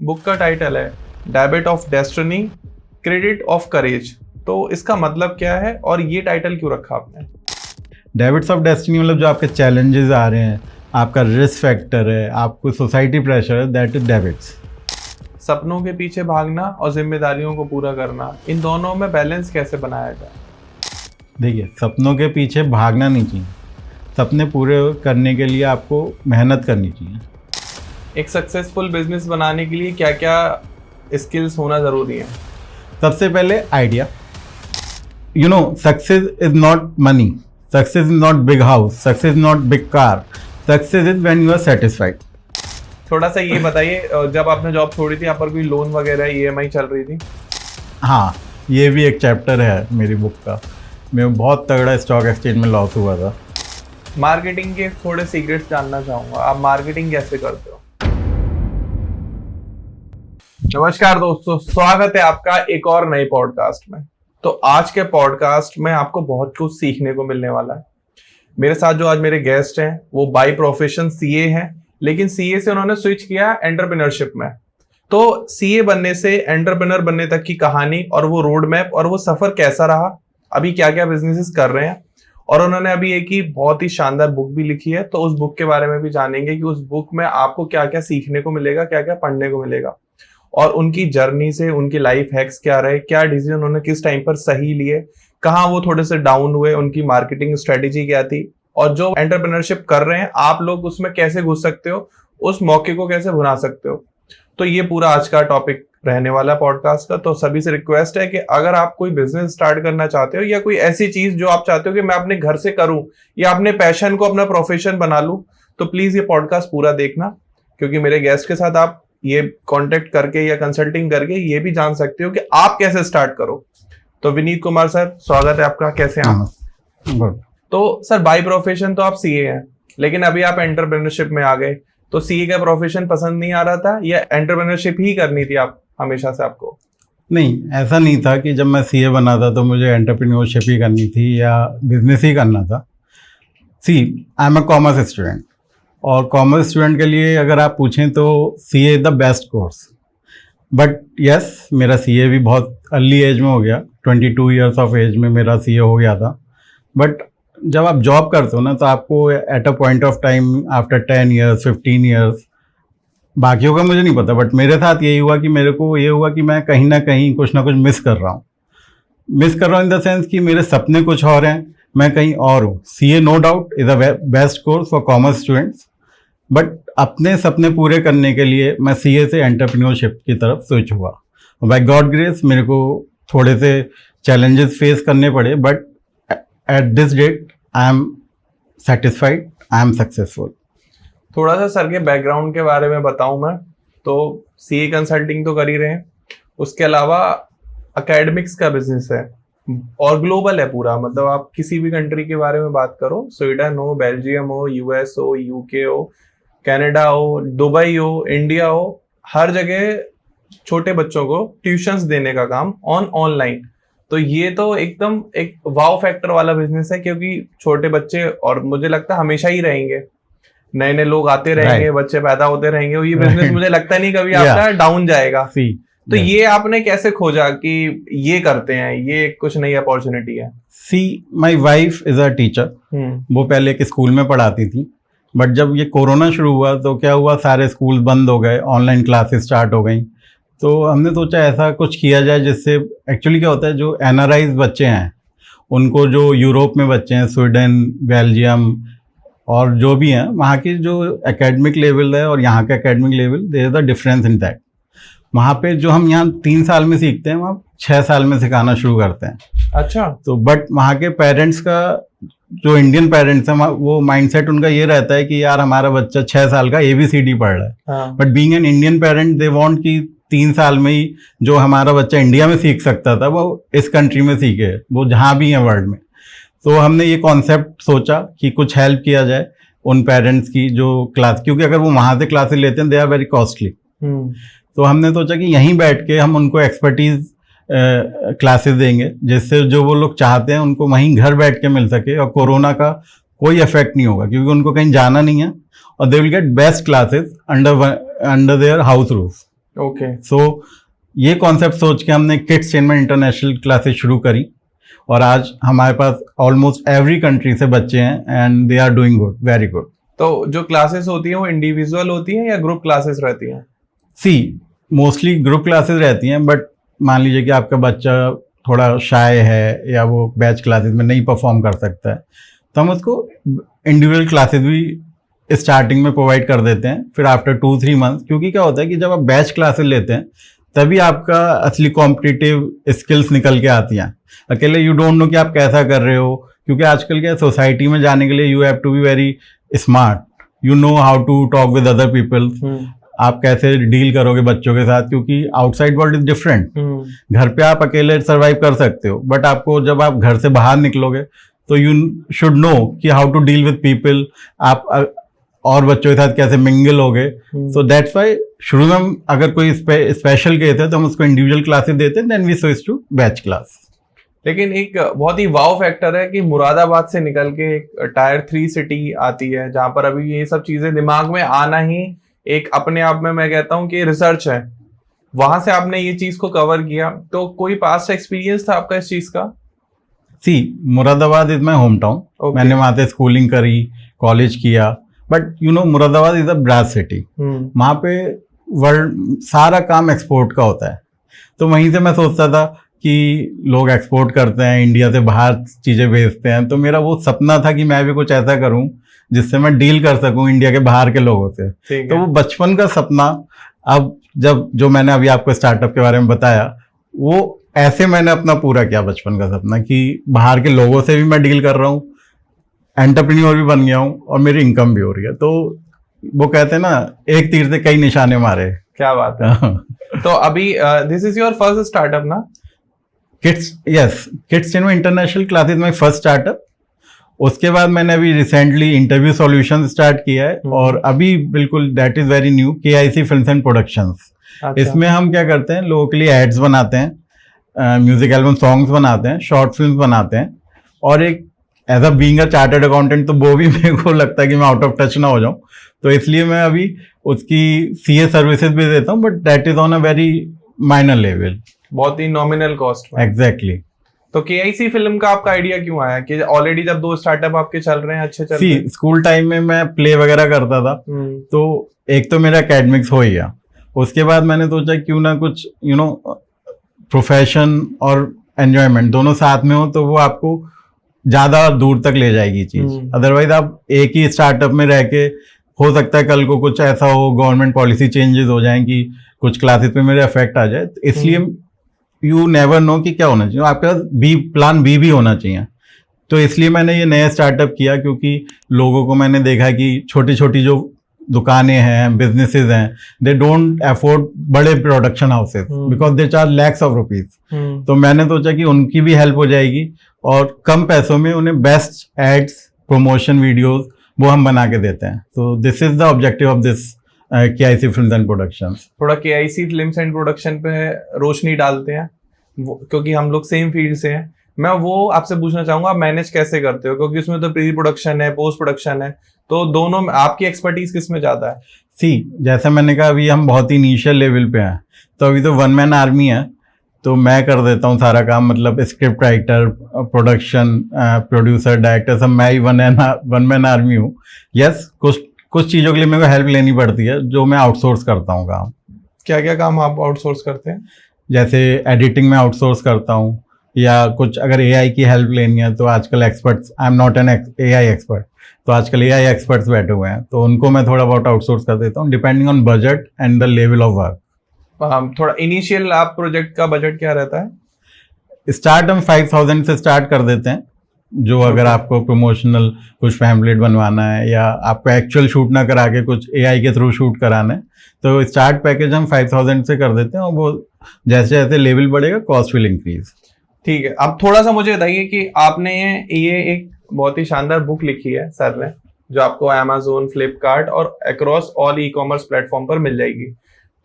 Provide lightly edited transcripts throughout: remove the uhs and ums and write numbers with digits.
Book का title है debit of destiny, credit of courage. तो इसका मतलब क्या है और ये टाइटल क्यों रखा आपने? डेबिट्स ऑफ डेस्टिनी मतलब जो आपके चैलेंजेस आ रहे हैं, आपका रिस्क फैक्टर है, आपको सोसाइटी प्रेशर है, दैट इज डेबिट्स। सपनों के पीछे भागना और जिम्मेदारियों को पूरा करना, इन दोनों में बैलेंस कैसे बनाया जाए? देखिए, सपनों के पीछे भागना नहीं चाहिए, सपने पूरे करने के लिए आपको मेहनत करनी चाहिए। एक सक्सेसफुल बिजनेस बनाने के लिए क्या क्या स्किल्स होना ज़रूरी है? सबसे पहले idea. Success is not money, success is not big house, success is not big car, success is when you are satisfied. थोड़ा सा ये बताइए, जब आपने जॉब छोड़ी थी आप पर कोई लोन वगैरह ईएमआई चल रही थी? हाँ, ये भी एक चैप्टर है मेरी बुक का। मैं बहुत तगड़ा स्टॉक एक्सचेंज में लॉस हुआ था। मार्केटिंग के थोड़े सीक्रेट्स जानना चाहूंगा, आप मार्केटिंग कैसे करते हो? नमस्कार दोस्तों, स्वागत है आपका एक और नए पॉडकास्ट में। तो आज के पॉडकास्ट में आपको बहुत कुछ सीखने को मिलने वाला है। मेरे साथ जो आज मेरे गेस्ट हैं वो बाय प्रोफेशन सीए हैं, लेकिन सीए से उन्होंने स्विच किया एंटरप्रेन्योरशिप में। तो सीए बनने से एंटरप्रेन्योर बनने तक की कहानी और वो रोड मैप और वो सफर कैसा रहा, अभी क्या क्या बिजनेसेस कर रहे हैं, और उन्होंने अभी एक ही बहुत ही शानदार बुक भी लिखी है। तो उस बुक के बारे में भी जानेंगे कि उस बुक में आपको क्या क्या सीखने को मिलेगा, क्या क्या पढ़ने को मिलेगा, और उनकी जर्नी से उनकी लाइफ हैक्स क्या रहे, क्या डिसीजन उन्होंने किस टाइम पर सही लिए, कहाँ वो थोड़े से डाउन हुए, उनकी मार्केटिंग स्ट्रेटेजी क्या थी, और जो एंटरप्रेन्योरशिप कर रहे हैं आप लोग उसमें कैसे घुस सकते हो, उस मौके को कैसे भुना सकते हो। तो ये पूरा आज का टॉपिक रहने वाला पॉडकास्ट का। तो सभी से रिक्वेस्ट है कि अगर आप कोई बिजनेस स्टार्ट करना चाहते हो या कोई ऐसी चीज जो आप चाहते हो कि मैं अपने घर से करूं या अपने पैशन को अपना प्रोफेशन बना लूं, तो प्लीज ये पॉडकास्ट पूरा देखना, क्योंकि मेरे गेस्ट के साथ आप ये कांटेक्ट करके या कंसल्टिंग करके ये भी जान सकते हो कि आप कैसे स्टार्ट करो। तो विनीत कुमार सर, स्वागत है आपका, कैसे हैं आप? तो सर, बाय प्रोफेशन तो आप सीए हैं, लेकिन अभी आप एंटरप्रेन्योरशिप में आ गए, तो सीए का प्रोफेशन पसंद नहीं आ रहा था या एंटरप्रेन्योरशिप ही करनी थी आप हमेशा से आपको? नहीं, ऐसा नहीं था कि जब मैं सीए बना था तो मुझे एंटरप्रेन्योरशिप ही करनी थी या बिजनेस ही करना था। See, I am a commerce student, और कॉमर्स स्टूडेंट के लिए अगर आप पूछें तो CA is the best course. But yes, मेरा सीए भी बहुत अर्ली एज में हो गया, 22 ईयर्स ऑफ एज में मेरा सीए हो गया था। बट जब आप जॉब करते हो ना, तो आपको at a point of time after 10 years 15 years, बाकियों का मुझे नहीं पता, बट मेरे साथ यही हुआ कि मेरे को ये हुआ कि मैं कहीं ना कहीं कुछ ना कुछ मिस कर रहा हूँ इन द सेंस कि मेरे सपने कुछ और हैं, मैं कहीं और हूँ। CA no doubt is a best course for commerce students, but अपने सपने पूरे करने के लिए मैं सीए से एंटरप्रेन्योरशिप की तरफ स्विच हुआ। बाय गॉड ग्रेस मेरे को थोड़े से चैलेंजेस फेस करने पड़े, but at this date I am satisfied, I am successful. थोड़ा सा सर के बैकग्राउंड के बारे में बताऊं मैं, तो सीए कंसल्टिंग तो कर ही रहे हैं, उसके अलावा एकेडमिक्स का बिजनेस है और ग्लोबल है पूरा। मतलब आप किसी भी कंट्री के बारे में बात करो, स्वीडन हो, बेल्जियम हो, यूएस हो, यूके हो, कनाडा हो, दुबई हो, इंडिया हो, हर जगह छोटे बच्चों को ट्यूशंस देने का काम ऑनलाइन। तो ये तो एकदम एक वाव फैक्टर वाला बिजनेस है, क्योंकि छोटे बच्चे, और मुझे लगता है हमेशा ही रहेंगे, नए नए लोग आते रहेंगे, बच्चे पैदा होते रहेंगे, ये बिजनेस मुझे लगता नहीं कभी आपका डाउन जाएगा। तो ये आपने कैसे खोजा कि ये करते हैं, ये कुछ नई अपॉर्चुनिटी है? My wife is a teacher, वो पहले एक स्कूल में पढ़ाती थी, बट जब ये कोरोना शुरू हुआ तो क्या हुआ, सारे स्कूल बंद हो गए, ऑनलाइन क्लासेस स्टार्ट हो गई। तो हमने सोचा ऐसा कुछ किया जाए जिससे एक्चुअली क्या होता है, जो एनआरआईज बच्चे हैं उनको, जो यूरोप में बच्चे हैं, स्वीडन, बेल्जियम और जो भी हैं, वहाँ की जो एकेडमिक लेवल है और यहाँ का academic level, there is a difference in that. वहाँ पे जो हम यहाँ 3 साल में सीखते हैं, वहाँ 6 साल में सिखाना शुरू करते हैं। अच्छा। तो बट वहाँ के पेरेंट्स का, जो इंडियन पेरेंट्स हैं, वो माइंडसेट उनका ये रहता है कि यार हमारा बच्चा 6 साल का ABCD पढ़ रहा है, but being an Indian parent they want कि 3 साल में ही जो हमारा बच्चा इंडिया में सीख सकता था वो इस कंट्री में सीखे, वो जहाँ भी है वर्ल्ड में। तो हमने ये कॉन्सेप्ट सोचा कि कुछ हेल्प किया जाए उन पेरेंट्स की जो क्लास, क्योंकि अगर वो वहाँ से क्लासेस लेते हैं दे आर वेरी कॉस्टली। तो हमने सोचा कि यहीं बैठ के हम उनको एक्सपर्टीज क्लासेस देंगे, जिससे जो वो लोग चाहते हैं उनको वहीं घर बैठ के मिल सके, और कोरोना का कोई इफेक्ट नहीं होगा क्योंकि उनको कहीं जाना नहीं है, और they will get best classes under their house roof. Okay. So ये कॉन्सेप्ट सोच के हमने किड्स चेन में इंटरनेशनल क्लासेस शुरू करी और आज हमारे पास ऑलमोस्ट एवरी कंट्री से बच्चे हैं and they are doing good, very good. तो जो क्लासेस होती हैं वो इंडिविजुअल होती हैं या ग्रुप क्लासेस रहती हैं? सी मोस्टली ग्रुप क्लासेस रहती हैं, बट मान लीजिए कि आपका बच्चा थोड़ा शाय है या वो बैच क्लासेस में नहीं परफॉर्म कर सकता है तो हम उसको इंडिविजुअल क्लासेस भी स्टार्टिंग में प्रोवाइड कर देते हैं। फिर आफ्टर 2-3 मंथ्स, क्योंकि क्या होता है कि जब आप बैच क्लासेस लेते हैं तभी आपका असली कॉम्पिटिटिव स्किल्स निकल के आती हैं। अकेले यू डोंट नो कि आप कैसा कर रहे हो, क्योंकि आजकल क्या सोसाइटी में जाने के लिए you have to be very smart, you know how to talk with other people, आप कैसे डील करोगे बच्चों के साथ, क्योंकि आउटसाइड वर्ल्ड इज डिफरेंट। घर पे आप अकेले सरवाइव कर सकते हो, बट आपको जब आप घर से बाहर निकलोगे तो यू शुड नो कि how to deal with people, आप और बच्चों के साथ कैसे मिंगल हो गए। सो दैट्स वाई शुरू में हम अगर कोई स्पेशल केस है तो हम उसको इंडिविजुअल क्लासेस देते हैं, then we switch to batch class. लेकिन एक बहुत ही वाव फैक्टर है कि मुरादाबाद से निकल के एक टायर 3 सिटी आती है जहां पर अभी ये सब चीजें दिमाग में आना ही एक अपने आप में मैं कहता हूं कि रिसर्च है। वहां से आपने ये चीज को कवर किया, तो कोई पास्ट एक्सपीरियंस था आपका इस चीज का? See Moradabad is my home town. Okay. मैंने वहां से स्कूलिंग करी, कॉलेज किया, but you know Moradabad is a brass city. वहां पे वर्ल्ड सारा काम एक्सपोर्ट का होता है, तो वहीं से मैं सोचता था कि लोग एक्सपोर्ट करते हैं, इंडिया से बाहर चीजें भेजते हैं, तो मेरा वो सपना था कि मैं भी कुछ ऐसा करूं जिससे मैं डील कर सकूं इंडिया के बाहर के लोगों से। तो वो बचपन का सपना अब जब जो मैंने अभी आपको स्टार्टअप के बारे में बताया, वो ऐसे मैंने अपना पूरा किया बचपन का सपना कि बाहर के लोगों से भी मैं डील कर रहा हूँ, एंटरप्रेन्योर भी बन गया हूँ और मेरी इनकम भी हो रही है। तो वो कहते हैं ना, एक तीर से कई निशाने मारे। क्या बात है। तो अभी this is your first startup ना? किड्स चेन में इंटरनेशनल क्लासेस में फर्स्ट स्टार्टअप। उसके बाद मैंने अभी रिसेंटली इंटरव्यू सॉल्यूशन स्टार्ट किया है और अभी बिल्कुल that is very new, KIC films and productions. इसमें हम क्या करते हैं, लोगों के लिए एड्स बनाते हैं, म्यूजिक एल्बम सॉन्ग्स बनाते हैं, शॉर्ट फिल्म बनाते हैं, और एक as a being a chartered accountant तो वो भी मेरे को लगता है कि मैं आउट ऑफ टच ना हो जाऊं, तो इसलिए मैं अभी उसकी CA सर्विसेज भी देता हूं, but that is on a very minor level, बहुत ही नॉमिनल कॉस्ट में। एग्जैक्टली। तो KIC फिल्म का आपका आइडिया क्यों आया कि ऑलरेडी जब 2 स्टार्टअप आपके चल रहे हैं, अच्छे चल रहे हैं? स्कूल टाइम में मैं प्ले वगैरह करता था, तो एक तो मेरा एकेडमिक्स हो ही गया, उसके बाद मैंने सोचा क्यों ना कुछ यू नो प्रोफेशन और एंजॉयमेंट दोनों साथ में हो, तो वो आपको ज्यादा दूर तक ले जाएगी चीज। अदरवाइज आप एक ही स्टार्टअप में रह के, हो सकता है कल को कुछ ऐसा हो, गवर्नमेंट पॉलिसी चेंजेस हो जाएं कि कुछ क्लासेस पे मेरे इफेक्ट आ जाए, तो इसलिए यू नेवर नो कि क्या होना चाहिए, आपके पास प्लान बी भी होना चाहिए। तो इसलिए मैंने ये नया स्टार्टअप किया, क्योंकि लोगों को मैंने देखा कि छोटी छोटी जो दुकानें हैं, बिजनेसेस हैं, दे डोंट अफोर्ड बड़े production houses because they charge lakhs of rupees. तो मैंने सोचा कि उनकी भी हेल्प हो जाएगी और कम पैसों में उन्हें बेस्ट एड्स, प्रमोशन वीडियोस वो हम बना के देते हैं। तो this is the objective of this KIC films and productions. थोड़ा KIC फिल्म्स एंड प्रोडक्शन पे रोशनी डालते हैं क्योंकि हम लोग सेम फील्ड से हैं। मैं वो आपसे पूछना चाहूंगा, आप मैनेज कैसे करते हो, क्योंकि उसमें तो प्री प्रोडक्शन है, पोस्ट प्रोडक्शन है, तो दोनों में आपकी एक्सपर्टीज किस में ज्यादा है? जैसे मैंने कहा, अभी हम बहुत ही इनिशियल लेवल पे हैं, तो अभी तो 1 मैन आर्मी है, तो मैं कर देता हूँ सारा काम, मतलब script writer, production, producer, director, सब मैं ही 1 मैन आर्मी हूँ। यस, कुछ चीज़ों के लिए मेरे को हेल्प लेनी पड़ती है जो मैं आउटसोर्स करता हूँ काम। क्या क्या काम आप आउटसोर्स करते हैं? जैसे एडिटिंग में आउटसोर्स करता हूँ, या कुछ अगर AI की हेल्प लेनी है, तो आजकल experts, I am not an AI expert, तो आजकल AI एक्सपर्ट्स बैठे हुए हैं, तो उनको मैं थोड़ा बहुत आउटसोर्स कर देता हूँ, depending on budget and the level of work. थोड़ा इनिशियल आप प्रोजेक्ट का बजट क्या रहता है? स्टार्ट हम 5000 से स्टार्ट कर देते हैं, जो अगर आपको प्रमोशनल कुछ पैम्पलेट बनवाना है या आपको एक्चुअल शूट ना करा के कुछ AI के थ्रू शूट कराना है, तो स्टार्ट पैकेज हम 5000 से कर देते हैं, और वो जैसे जैसे लेवल बढ़ेगा कॉस्ट विल इंक्रीज। ठीक है, अब थोड़ा सा मुझे बताइए कि आपने ये एक बहुत ही शानदार बुक लिखी है सर ने, जो आपको Amazon, फ्लिपकार्ट और अक्रॉस ऑल ई-कॉमर्स प्लेटफॉर्म पर मिल जाएगी।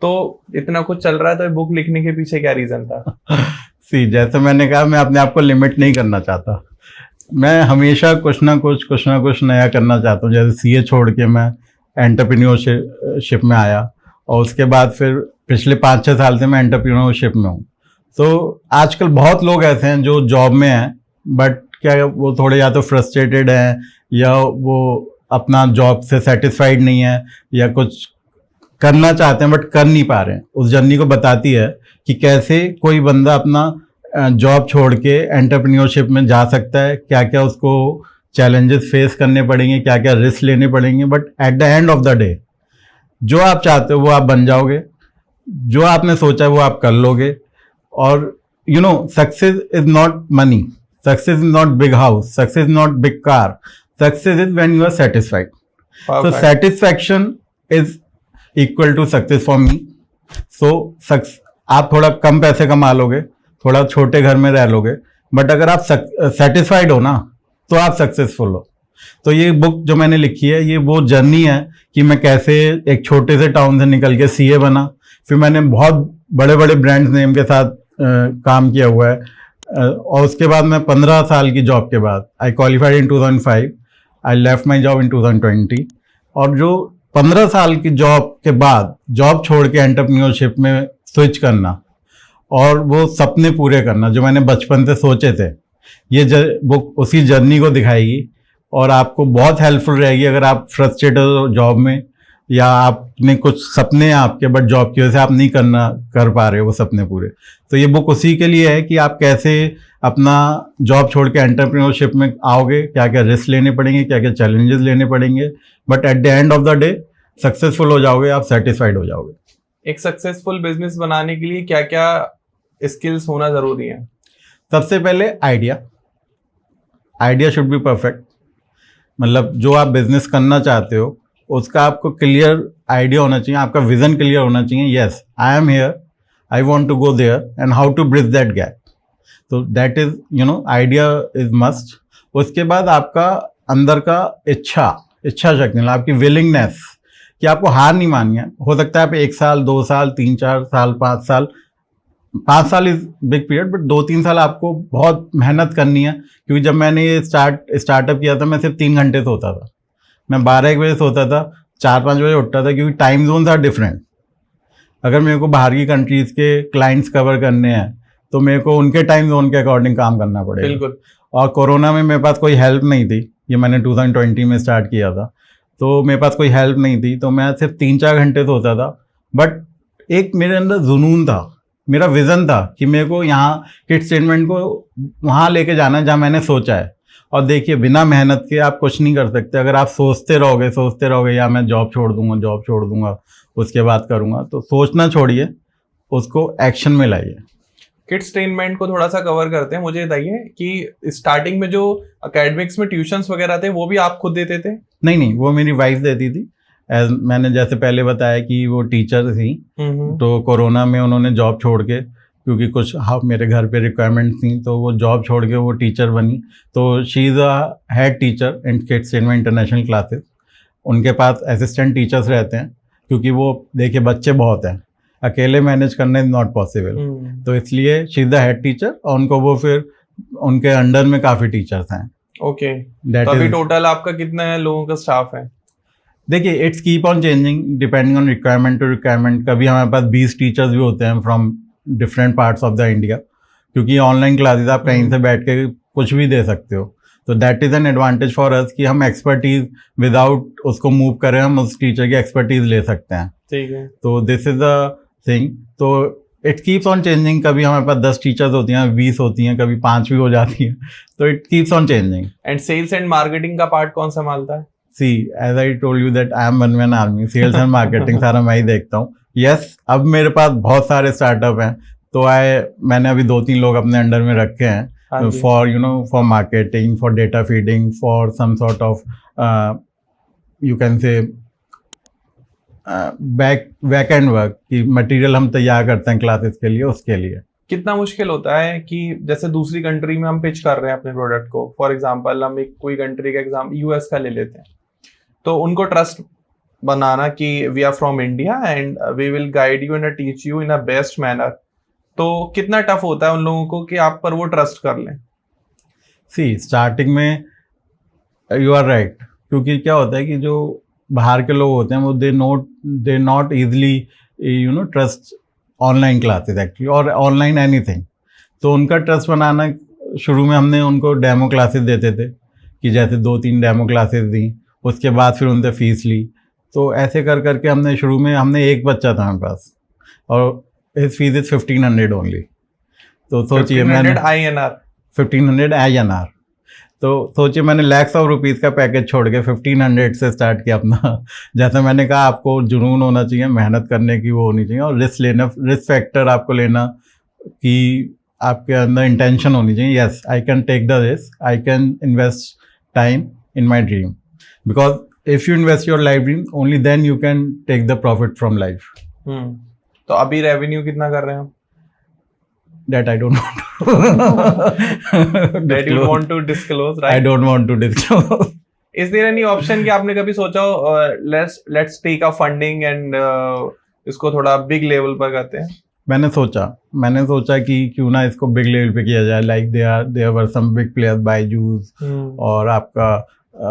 तो इतना कुछ चल रहा है, तो ये बुक लिखने के पीछे क्या रीजन था? जैसे मैंने कहा, मैं अपने आप को लिमिट नहीं करना चाहता, मैं हमेशा कुछ ना कुछ नया करना चाहता हूँ। जैसे CA छोड़ के मैं एंटरप्रेन्योरशिप में आया, और उसके बाद फिर पिछले 5-6 साल से मैं एंटरप्रेन्योरशिप में हूँ। तो आजकल बहुत लोग ऐसे हैं जो जॉब में हैं, बट क्या वो थोड़े या तो फ्रस्ट्रेटेड हैं, या वो अपना जॉब से सेटिस्फाइड नहीं है, या कुछ करना चाहते हैं बट कर नहीं पा रहे हैं। उस जर्नी को बताती है कि कैसे कोई बंदा अपना जॉब छोड़ के एंटरप्रेन्योरशिप में जा सकता है, क्या क्या उसको चैलेंजेस फेस करने पड़ेंगे, क्या क्या रिस्क लेने पड़ेंगे, but at the end of the day जो आप चाहते हो वो आप बन जाओगे, जो आपने सोचा है वो आप कर लोगे। और you know, success is not money, success is not big house, success is not big car, success is when you are satisfied. So satisfaction is equal to success for me. So आप थोड़ा कम पैसे कमा लोगे, थोड़ा छोटे घर में रह लोगे, बट अगर आप सेटिस्फाइड हो ना तो आप सक्सेसफुल हो। तो ये बुक जो मैंने लिखी है ये वो जर्नी है कि मैं कैसे एक छोटे से टाउन से निकल के सीए बना, फिर मैंने बहुत बड़े बड़े ब्रांड्स नेम के साथ काम किया हुआ है, और उसके बाद मैं 15 साल की जॉब के बाद आई qualified in 2005, I left my job in 2020। और जो 15 साल की जॉब के बाद जॉब छोड़ के एंटरप्रेन्योरशिप में स्विच करना और वो सपने पूरे करना जो मैंने बचपन से सोचे थे, ये बुक उसी जर्नी को दिखाएगी और आपको बहुत हेल्पफुल रहेगी अगर आप फ्रस्ट्रेटेड हो जॉब में, या आपने कुछ सपने हैं आपके बट जॉब की वजह से आप नहीं कर पा रहे हो वो सपने पूरे। तो ये बुक उसी के लिए है कि आप कैसे अपना जॉब छोड़ के एंटरप्रेन्योरशिप में आओगे, क्या क्या रिस्क लेने पड़ेंगे, क्या क्या चैलेंजेस लेने पड़ेंगे, but at the end of the day successful हो जाओगे, आप सेटिस्फाइड हो जाओगे। एक सक्सेसफुल बिजनेस बनाने के लिए क्या क्या स्किल्स होना जरूरी है? सबसे पहले आइडिया शुड बी परफेक्ट। मतलब जो आप बिजनेस करना चाहते हो उसका आपको क्लियर आइडिया होना चाहिए, आपका विजन क्लियर होना चाहिए। Yes, I am here, I want to go there and how to bridge that gap. तो that is idea is must. उसके बाद आपका अंदर का इच्छा शक्ति, मतलब आपकी विलिंगनेस कि आपको हार नहीं माननी है। हो सकता है आप 1 साल, 2 साल, 3-4 साल, 5 साल, 5 साल इज बिग पीरियड, बट 2-3 साल आपको बहुत मेहनत करनी है। क्योंकि जब मैंने ये स्टार्टअप किया था मैं सिर्फ 3 घंटे सोता था, मैं 12-1 बजे सोता था, 4-5 बजे उठता था, क्योंकि टाइम जोन्स आर डिफरेंट। अगर मेरे को बाहर की कंट्रीज के क्लाइंट्स कवर करने हैं तो मेरे को उनके टाइम जोन के अकॉर्डिंग काम करना पड़ेगा। बिल्कुल। और कोरोना में मेरे पास कोई हेल्प नहीं थी, ये मैंने 2020 में स्टार्ट किया था, तो मेरे पास कोई हेल्प नहीं थी, तो मैं सिर्फ 3-4 घंटे सोता था। बट एक मेरे अंदर जुनून था, मेरा विज़न था कि मेरे को यहाँ किड स्टेटमेंट को वहाँ लेके जाना है जहाँ मैंने सोचा है। और देखिए, बिना मेहनत के आप कुछ नहीं कर सकते। अगर आप सोचते रहोगे या मैं जॉब छोड़ दूंगा उसके बाद करूँगा, तो सोचना छोड़िए, उसको एक्शन में लाइए। किड्स ट्रेनमेंट को थोड़ा सा कवर करते हैं। मुझे बताइए कि स्टार्टिंग में जो एकेडमिक्स में ट्यूशंस वगैरह थे वो भी आप खुद देते थे? नहीं, वो मेरी वाइफ देती थी। एज मैंने जैसे पहले बताया कि वो टीचर थी, तो कोरोना में उन्होंने जॉब छोड़ के, क्योंकि कुछ मेरे घर पे रिक्वायरमेंट थी, तो वो जॉब छोड़ के वो टीचर बनी। तो she is a head teacher in kids trainment international classes. उनके पास असिस्टेंट टीचर्स रहते हैं, क्योंकि वो देखिए बच्चे बहुत हैं, अकेले मैनेज करना इज नॉट पॉसिबल। तो इसलिए she is the head teacher, और उनको वो फिर उनके अंडर में काफ़ी टीचर्स हैं। ओके, तो अभी टोटल आपका कितना लोगों का स्टाफ है? देखिए, it's keep on changing depending on requirement to requirement. कभी हमारे पास 20 टीचर्स भी होते हैं from different parts of the India, क्योंकि ऑनलाइन क्लासेस आप कहीं से बैठ के कुछ भी दे सकते हो। तो that is an advantage for us कि हम एक्सपर्टीज विदाउट उसको मूव करें, हम उस टीचर की एक्सपर्टीज ले सकते हैं। ठीक है। तो दिस इज द थिंग। तो इट कीप्स ऑन चेंजिंग। कभी हमारे पास 10 टीचर्स होती हैं, 20 होती हैं, कभी 5 भी हो जाती हैं। तो it keeps on changing. And sales and marketing का पार्ट कौन संभालता है? See, as I told you that I am one man army. Sales and marketing सारा मैं ही देखता हूँ। यस, अब मेरे पास बहुत सारे स्टार्टअप हैं, तो मैंने अभी 2-3 लोग अपने अंडर में रखे हैं for marketing, for data feeding, for some sort of you can say back end work की मटेरियल हम तैयार करते हैं क्लासेस के लिए, उसके लिए। कितना मुश्किल होता है कि जैसे दूसरी कंट्री में हम पिच कर रहे हैं अपने प्रोडक्ट को, फॉर एग्जांपल हम एक कोई कंट्री का एग्जाम यूएस का ले लेते हैं, तो उनको ट्रस्ट बनाना कि we are from India and we will guide you and teach you in a best manner, तो कितना टफ होता है उन लोगों को कि आप पर वो ट्रस्ट कर लें? सी, स्टार्टिंग में यू आर राइट, क्योंकि क्या होता है कि जो बाहर के लोग होते हैं वो they not easily trust online classes actually और ऑनलाइन एनीथिंग। तो उनका ट्रस्ट बनाना, शुरू में हमने उनको डेमो क्लासेस देते थे कि जैसे 2-3 डेमो क्लासेस दी, उसके बाद फिर उनसे फीस ली। तो ऐसे कर करके हमने शुरू में, हमने एक बच्चा था हमारे पास और हिज फीस इज 1500 ओनली। तो सोचिए मैंने 1500 INR। तो सोचिए मैंने लैक्स ऑफ रुपीज़ का पैकेज छोड़ के 1500 से स्टार्ट किया अपना। जैसे मैंने कहा, आपको जुनून होना चाहिए, मेहनत करने की वो होनी चाहिए और रिस्क फैक्टर आपको लेना कि आपके अंदर इंटेंशन होनी चाहिए। Yes, I can take the risk, I can invest time in my dream, because if you invest your life dream only then you can take the profit from life. तो अभी revenue कितना कर रहे हैं? That I don't want to That you want to disclose, right? I don't want to disclose. Is there any option कि आपने कभी सोचा हो let's take a funding and इसको थोड़ा big level पर करते हैं? मैंने सोचा कि क्यों ना इसको बिग लेवल पे किया जाए। Like there were some big players, Byju's और आपका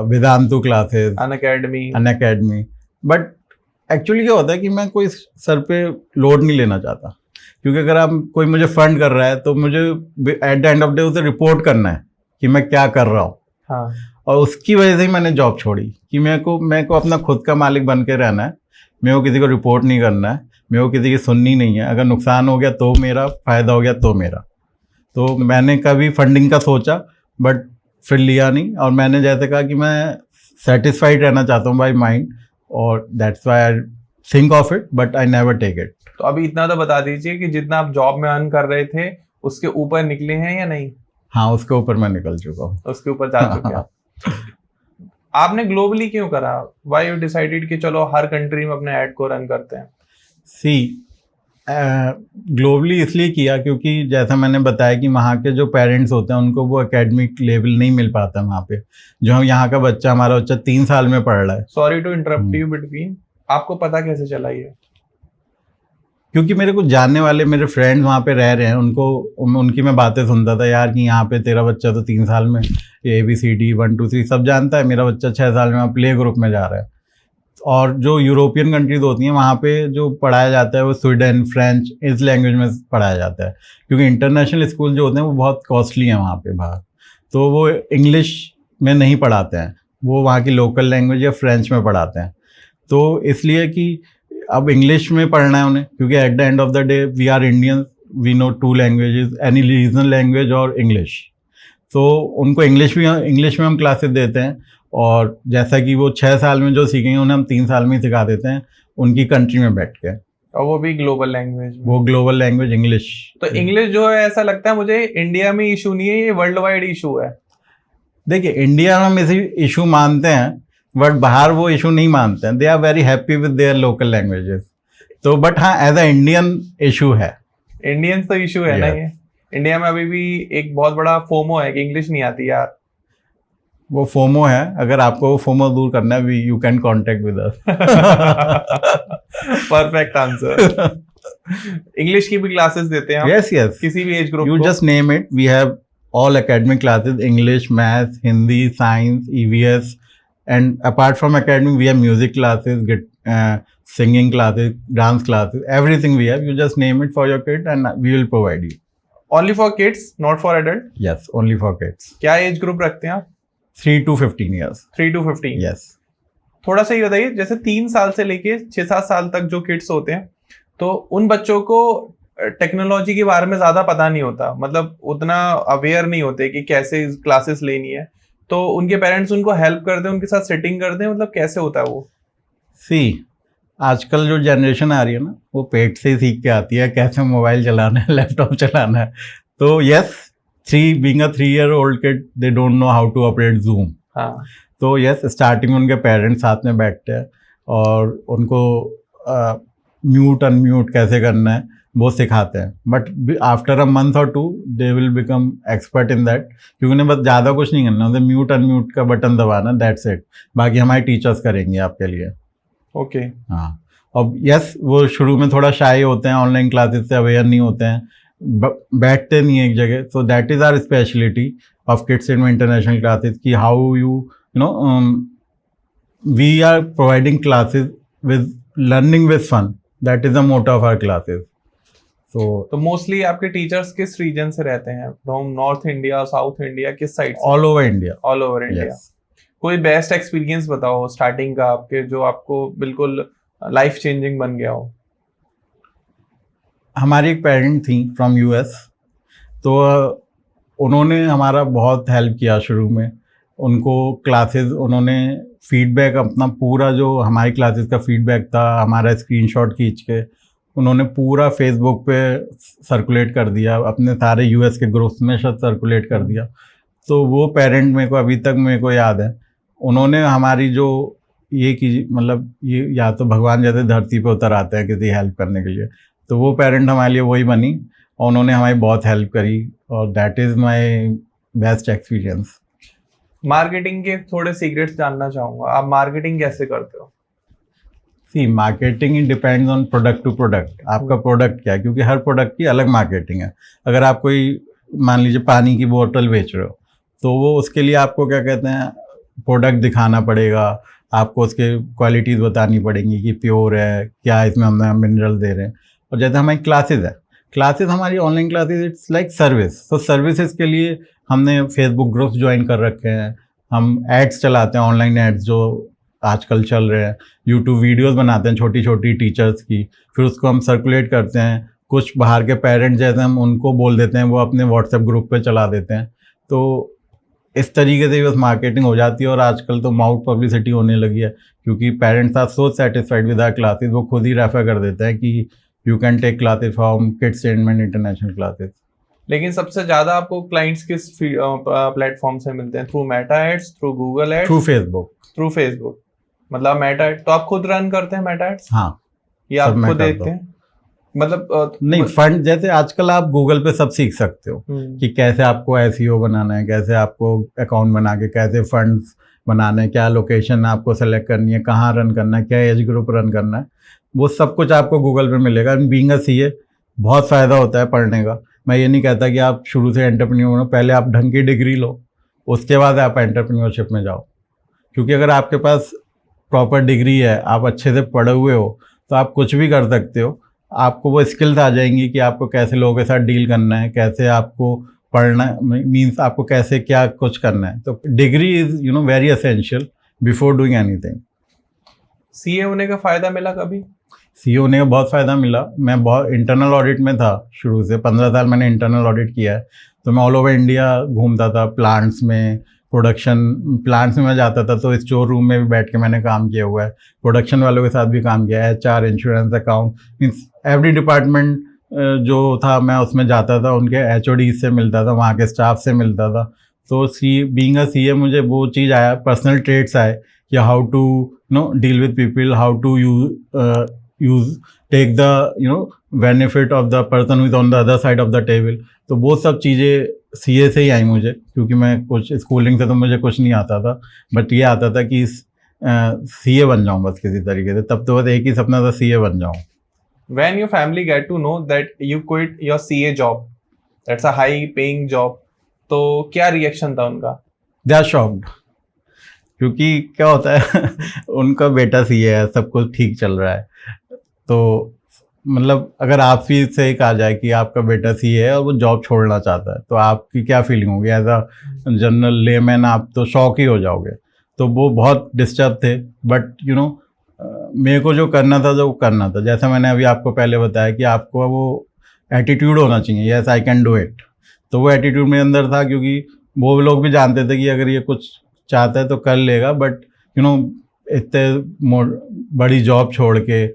Vedantu classes, Unacademy. But actually क्या होता है कि मैं कोई सर पे लोड नहीं लेना चाहता, क्योंकि अगर आप कोई मुझे फंड कर रहा है तो मुझे eight the end of day उसे रिपोर्ट करना है कि मैं क्या कर रहा हूँ। हाँ। और उसकी वजह से ही मैंने जॉब छोड़ी कि मेरे को अपना खुद का मालिक बन के रहना है। मेरे को किसी को रिपोर्ट नहीं करना है, मेरे को किसी की सुननी नहीं है। अगर नुकसान हो गया तो मेरा, फ़ायदा हो गया तो मेरा। तो मैंने कभी फंडिंग का सोचा बट फिर लिया नहीं। और मैंने जैसे कहा कि मैं सेटिस्फाइड रहना चाहता हूँ बाई माइंड, और that's why I think of it but I never take it. तो अभी इतना तो बता दीजिए कि जितना आप जॉब में अर्न कर रहे थे उसके ऊपर निकले हैं या नहीं? हाँ, उसके ऊपर मैं निकल चुका हूँ, उसके ऊपर जा चुके हैं। आपने ग्लोबली क्यों करा? व्हाई यू डिसाइडेड कि चलो हर कंट्री में अपने ऐड को रन करते हैं? ग्लोबली इसलिए किया क्योंकि जैसा मैंने बताया कि वहाँ के जो पेरेंट्स होते हैं उनको वो एकेडमिक लेवल नहीं मिल पाता वहाँ पे। जो हम यहाँ का बच्चा, हमारा बच्चा 3 साल में पढ़ रहा है। Sorry to interrupt you between, आपको पता कैसे चला ये? क्योंकि मेरे को जानने वाले मेरे फ्रेंड्स वहाँ पे रह रहे हैं, उनकी मैं बातें सुनता था यार कि यहाँ पे तेरा बच्चा तो 3 साल में ABCD 1 2 3 सब जानता है, मेरा बच्चा 6 साल में प्ले ग्रुप में जा रहा है। और जो यूरोपियन कंट्रीज होती हैं वहाँ पे जो पढ़ाया जाता है वो स्वीडन, फ्रेंच, इस लैंग्वेज में पढ़ाया जाता है, क्योंकि इंटरनेशनल स्कूल जो होते हैं वो बहुत कॉस्टली हैं वहाँ पे बाहर। तो वो इंग्लिश में नहीं पढ़ाते हैं, वो वहाँ की लोकल लैंग्वेज या फ्रेंच में पढ़ाते हैं। तो इसलिए कि अब इंग्लिश में पढ़ना है उन्हें, क्योंकि at the end of the day we are Indians, we know 2 languages, any regional language और इंग्लिश। तो उनको इंग्लिश में हम क्लासेस देते हैं, और जैसा कि वो 6 साल में जो सीखेंगे उन्हें हम 3 साल में ही सिखा देते हैं उनकी कंट्री में बैठ के, और वो भी ग्लोबल लैंग्वेज। वो ग्लोबल लैंग्वेज इंग्लिश। तो इंग्लिश जो है, ऐसा लगता है मुझे इंडिया में इशू नहीं है, ये वर्ल्ड वाइड इशू है। देखिए, इंडिया में हम इसी इशू मानते हैं बट बाहर वो इशू नहीं मानते हैं। They are very happy with their local languages. तो बट हाँ, एज अ इंडियन इशू है, इंडियंस तो इशू है ना ये। इंडिया में अभी भी एक बहुत बड़ा फोमो है कि इंग्लिश नहीं आती यार। वो फोमो है, अगर आपको वो फोमो दूर करना है you can contact with us. Perfect answer. English की भी क्लासेस देते हैं? यस यस, किसी भी age group you just name it, we have all academic classes, English, maths, Hindi, science, EVS, and apart from academic we have music classes, singing classes, dance classes, everything we have. You just name it for your kid and we will provide you. Only for kids, not for adult? Yes, only for kids. क्या age group रखते हैं आप? 3 to 15 years. 3 to 15? Yes. थोड़ा सा ये बताइए, जैसे 3 साल से लेके 6-7 साल तक जो किड्स होते हैं, तो उन बच्चों को टेक्नोलॉजी के बारे में ज्यादा पता नहीं होता, मतलब उतना अवेयर नहीं होते कि कैसे क्लासेस लेनी है। तो उनके पेरेंट्स उनको हेल्प करते हैं, उनके साथ सेटिंग करते हैं, मतलब कैसे होता है वो? आजकल जो जनरेशन आ रही है ना, वो पेट से ही सीख के आती है कैसे मोबाइल चलाना है, लैपटॉप चलाना है। तो yes, being a 3-year-old kid, they don't know how to operate Zoom. हाँ। तो यस, स्टार्टिंग में उनके पेरेंट्स साथ में बैठते हैं और उनको म्यूट अनम्यूट कैसे करना है वो सिखाते हैं। बट आफ्टर अ मंथ और 2 they will become expert in that, क्योंकि उन्हें बस ज़्यादा कुछ नहीं करना, उन्हें म्यूट अनम्यूट का बटन दबाना, दैट्स इट। बाकी हमारे टीचर्स करेंगे आपके लिए। ओके। हाँ, और यस, वो शुरू में थोड़ा शाई होते हैं, ऑनलाइन क्लासेस से अवेयर नहीं होते हैं, बैठते नहीं है एक जगह। So that is our speciality of kids in international classes, कि how you know we are providing classes with learning with fun. That is the motto of our classes. तो मोस्टली आपके टीचर्स किस रीजन से रहते हैं? From north India, south India, किस side से? All over India. All over India. कोई best experience बताओ स्टार्टिंग का आपके, जो आपको बिल्कुल लाइफ चेंजिंग बन गया हो. हमारी एक पेरेंट थी फ्रॉम यूएस, तो उन्होंने हमारा बहुत हेल्प किया शुरू में. उनको क्लासेस, उन्होंने फीडबैक अपना पूरा, जो हमारी क्लासेस का फीडबैक था, हमारा स्क्रीनशॉट खींच के उन्होंने पूरा फेसबुक पे सर्कुलेट कर दिया, अपने सारे यूएस के ग्रुप्स में सर्कुलेट कर दिया. तो वो पेरेंट मेरे को अभी तक मेरे को याद है. उन्होंने हमारी जो ये की, मतलब ये या तो भगवान जैसे धरती पे उतर आते हैं किसी हेल्प करने के लिए, तो वो पेरेंट हमारे लिए वही बनी और उन्होंने हमारी बहुत हेल्प करी, और that is my best experience. Marketing के थोड़े सीक्रेट्स जानना चाहूँगा. आप मार्केटिंग कैसे करते हो? See, marketing depends on product to product. आपका प्रोडक्ट क्या है, क्योंकि हर प्रोडक्ट की अलग मार्केटिंग है. अगर आप कोई, मान लीजिए पानी की बोतल बेच रहे हो, तो वो उसके लिए आपको क्या कहते हैं, प्रोडक्ट दिखाना पड़ेगा, आपको उसके क्वालिटीज़ बतानी पड़ेंगी कि प्योर है, क्या इसमें हम मिनरल दे रहे हैं. और जैसे हमारी क्लासेस है, क्लासेस हमारी online classes, it's like service. तो सर्विसेज के लिए हमने फेसबुक ग्रुप्स ज्वाइन कर रखे हैं, हम एड्स चलाते हैं, ऑनलाइन एड्स जो आजकल चल रहे हैं, यूट्यूब वीडियोस बनाते हैं छोटी छोटी टीचर्स की, फिर उसको हम सर्कुलेट करते हैं. कुछ बाहर के पेरेंट्स जैसे हम उनको बोल देते हैं, वो अपने व्हाट्सएप ग्रुप पे चला देते हैं. तो इस तरीके से बस मार्केटिंग हो जाती है. और आजकल तो माउथ पब्लिसिटी होने लगी है, क्योंकि parents are so satisfied with our classes, वो खुद ही रेफर कर देते हैं कि you can take classes from kids and international classes. लेकिन सबसे ज्यादा आपको क्लाइंट्स किस प्लेटफॉर्म से मिलते हैं? Through Meta ads, through Google ads, through Facebook? Through Facebook. मतलब मेटा एड तो आप खुद रन करते हैं मेटा एड्स? हाँ. या आपको देखते हैं? मतलब नहीं, फंड जैसे आजकल आप गूगल पे सब सीख सकते हो कि कैसे आपको एसईओ बनाना है, कैसे आपको अकाउंट बना के कैसे फंड्स बनाना है, क्या लोकेशन आपको सेलेक्ट करनी है, कहाँ रन करना है, क्या एज ग्रुप रन करना है, वो सब कुछ आपको गूगल पे मिलेगा. बीइंग अ सीए बहुत फ़ायदा होता है पढ़ने का. मैं ये नहीं कहता कि आप शुरू से एंटरप्रेन्योर हो, पहले आप ढंग की डिग्री लो, उसके बाद आप एंटरप्रेन्योरशिप में जाओ. क्योंकि अगर आपके पास प्रॉपर डिग्री है, आप अच्छे से पढ़े हुए हो, तो आप कुछ भी कर सकते हो. आपको वो स्किल्स आ जाएंगी कि आपको कैसे लोगों के साथ डील करना है, कैसे आपको पढ़ना, मीन्स आपको कैसे क्या कुछ करना है. तो degree is very essential before doing anything. CA होने का फ़ायदा मिला कभी? सीए होने का बहुत फ़ायदा मिला. मैं बहुत इंटरनल ऑडिट में था शुरू से, 15 साल मैंने इंटरनल ऑडिट किया है. तो मैं ऑल ओवर इंडिया घूमता था, प्लांट्स में, प्रोडक्शन प्लांट्स में मैं जाता था, तो स्टोर रूम में भी बैठ के मैंने काम किया हुआ है, प्रोडक्शन वालों के साथ भी काम किया है, HR, insurance, account, means every department जो था मैं उसमें जाता था, उनके एचओडी से मिलता था, वहाँ के स्टाफ से मिलता था. तो बीइंग अ सीए मुझे वो चीज़ आया, पर्सनल ट्रेट्स आए कि how to deal with people, how to use take the benefit of the person who is on the other side of the table. तो वो सब चीज़ें सीए से ही आई मुझे, क्योंकि मैं कुछ स्कूलिंग से तो मुझे कुछ नहीं आता था, बट ये आता था कि सीए बन जाऊँ बस किसी तरीके से. तब तो बस एक ही सपना था, सीए बन जाऊँ. When your family get to know that you quit your CA job, that's a high paying job, तो क्या रिएक्शन था उनका? They are shocked. क्योंकि क्या होता है उनका बेटा सीए है, सब कुछ ठीक चल रहा है. तो मतलब अगर आप ही से ही कहा जाए कि आपका बेटा सीए है और वो जॉब छोड़ना चाहता है, तो आपकी क्या फीलिंग होगी? एज अ जनरल लेमैन आप तो शॉक ही हो जाओगे. तो वो बहुत डिस्टर्ब थे, बट मेरे को जो करना था जो करना था, जैसा मैंने अभी आपको पहले बताया कि आपको वो एटीट्यूड होना चाहिए, yes I can do it. तो वो एटीट्यूड मेरे अंदर था, क्योंकि वो लोग भी जानते थे कि अगर ये कुछ चाहता है तो कर लेगा, बट इतने बड़ी जॉब छोड़ के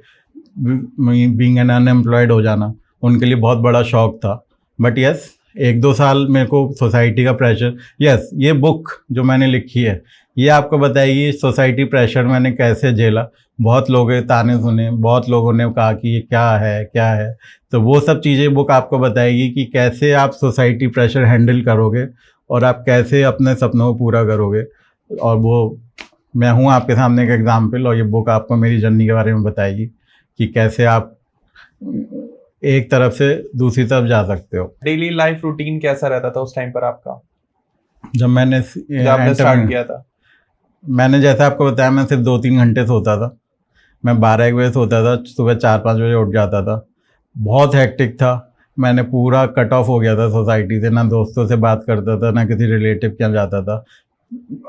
बीइंग एन अनएम्प्लॉयड हो जाना उनके लिए बहुत बड़ा शौक था. बट यस, 1-2 साल मेरे को सोसाइटी का प्रेशर, यस ये बुक जो मैंने लिखी है ये आपको बताएगी सोसाइटी प्रेशर मैंने कैसे झेला. बहुत लोगों के ताने सुने, बहुत लोगों ने कहा कि ये क्या है क्या है. तो वो सब चीज़ें बुक आपको बताएगी कि कैसे आप सोसाइटी प्रेशर हैंडल करोगे और आप कैसे अपने सपनों को पूरा करोगे. और वो मैं हूँ आपके सामने एक एग्जाम्पल, और ये बुक आपको मेरी जर्नी के बारे में बताएगी कि कैसे आप एक तरफ से दूसरी तरफ जा सकते हो. डेली लाइफ रूटीन कैसा रहता था उस टाइम पर आपका, जब मैंने स्टार्ट किया था? मैंने जैसे आपको बताया, मैं सिर्फ 2-3 घंटे सोता था। मैं 12-1 बजे सोता था, सुबह 4-5 बजे उठ जाता था। बहुत हेक्टिक था। मैंने पूरा कट ऑफ हो गया था सोसाइटी से, ना दोस्तों से बात करता था, ना किसी रिलेटिव के यहाँ जाता था।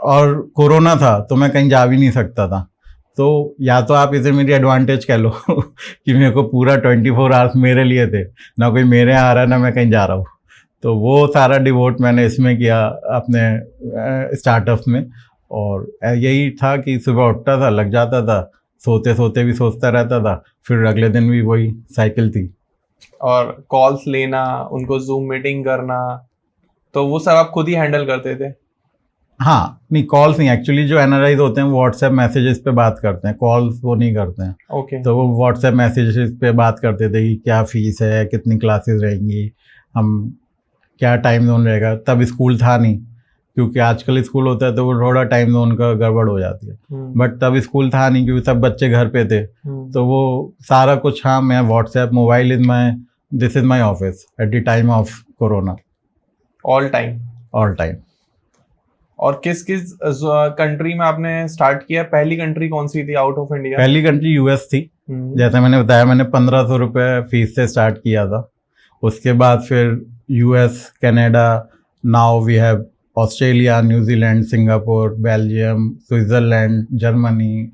और कोरोना था तो मैं कहीं जा भी नहीं सकता था। तो या तो आप इसे मेरी एडवांटेज कह लो कि मेरे को पूरा 24 आवर्स मेरे लिए थे, ना कोई मेरे यहाँ आ रहा है ना मैं कहीं जा रहा हूँ। तो वो सारा डिवोट मैंने इसमें किया, अपने स्टार्टअप्स में। और यही था कि सुबह उठता था, लग जाता था, सोते सोते भी सोचता रहता था, फिर अगले दिन भी वही साइकिल थी। और कॉल्स लेना, उनको जूम मीटिंग करना, तो वो सब आप खुद ही हैंडल करते थे? हाँ, नहीं कॉल्स नहीं, एक्चुअली जो एनआरआईज होते हैं वो व्हाट्सएप मैसेजेस पे बात करते हैं, कॉल्स वो नहीं करते हैं। ओके। तो वो व्हाट्सएप मैसेजेस पे बात करते थे कि क्या फीस है, कितनी क्लासेस रहेंगी, हम क्या टाइम जोन रहेगा। तब स्कूल था नहीं, क्योंकि आजकल स्कूल होता है तो वो थोड़ा टाइम जोन का गड़बड़ हो जाती है। बट तब स्कूल था नहीं, क्योंकि सब बच्चे घर पे थे। तो वो सारा कुछ, हाँ, मैं WhatsApp, mobile is my, this is my office at the time of corona. All time? All time. और किस किस कंट्री में आपने स्टार्ट किया? पहली कंट्री कौन सी थी आउट ऑफ इंडिया? पहली कंट्री यूएस थी। जैसे मैंने बताया, मैंने 1500 रुपये फीस से स्टार्ट किया था। उसके बाद फिर US, Canada, now we have Australia, New Zealand, Singapore, Belgium, Switzerland, Germany,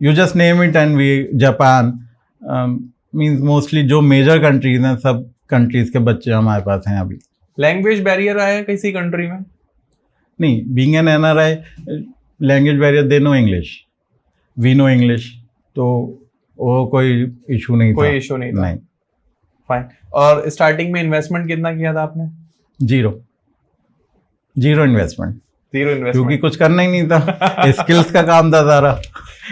you just name it, and we, Japan, means mostly जो मेजर कंट्रीज हैं सब कंट्रीज़ के बच्चे हमारे पास हैं अभी। लैंग्वेज बैरियर आया किसी कंट्री में? नहीं, being an NRI, language barrier, they know English, we know English, तो वो कोई इशू नहीं था। कोई इशू नहीं था? नहीं। फाइन। और स्टार्टिंग में इन्वेस्टमेंट कितना किया था आपने? Zero investment. जीरो इन्वेस्टमेंट, क्योंकि कुछ करना ही नहीं था, स्किल्स का काम था सारा।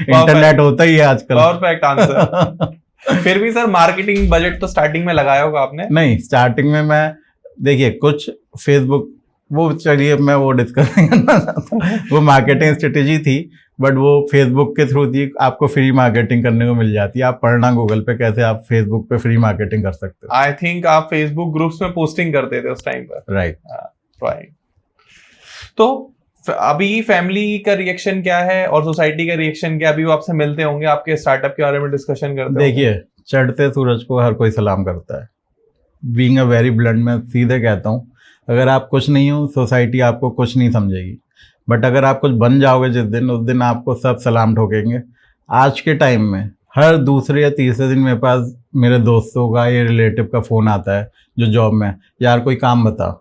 इंटरनेट होता ही है आजकल। Perfect answer. फिर भी सर, मार्केटिंग बजट तो स्टार्टिंग में लगाया होगा आपने? नहीं, स्टार्टिंग में मैं, देखिए, कुछ फेसबुक, वो चलिए मैं वो डिस्कस नहीं करना चाहता, वो मार्केटिंग स्ट्रेटेजी थी, बट वो फेसबुक के थ्रू थी। आपको फ्री मार्केटिंग करने को मिल जाती है। आप पढ़ना गूगल पे कैसे आप फेसबुक पे फ्री मार्केटिंग कर सकते हो। आई थिंक आप फेसबुक ग्रुप्स में पोस्टिंग करते थे उस टाइम पर। राइट। राइट। तो अभी फैमिली का रिएक्शन क्या है और सोसाइटी का रिएक्शन क्या? अभी वो आपसे मिलते होंगे, आपके स्टार्टअप के बारे में डिस्कशन करते होंगे। देखिए, चढ़ते सूरज को हर कोई सलाम करता है। बीइंग अ वेरी ब्लंट, मैं सीधे कहता हूँ, अगर आप कुछ नहीं हो, सोसाइटी आपको कुछ नहीं समझेगी। बट अगर आप कुछ बन जाओगे जिस दिन, उस दिन आपको सब सलाम ठोकेंगे। आज के टाइम में हर दूसरे या तीसरे दिन मेरे पास मेरे दोस्तों का या रिलेटिव का फ़ोन आता है जो जॉब में, यार कोई काम बता,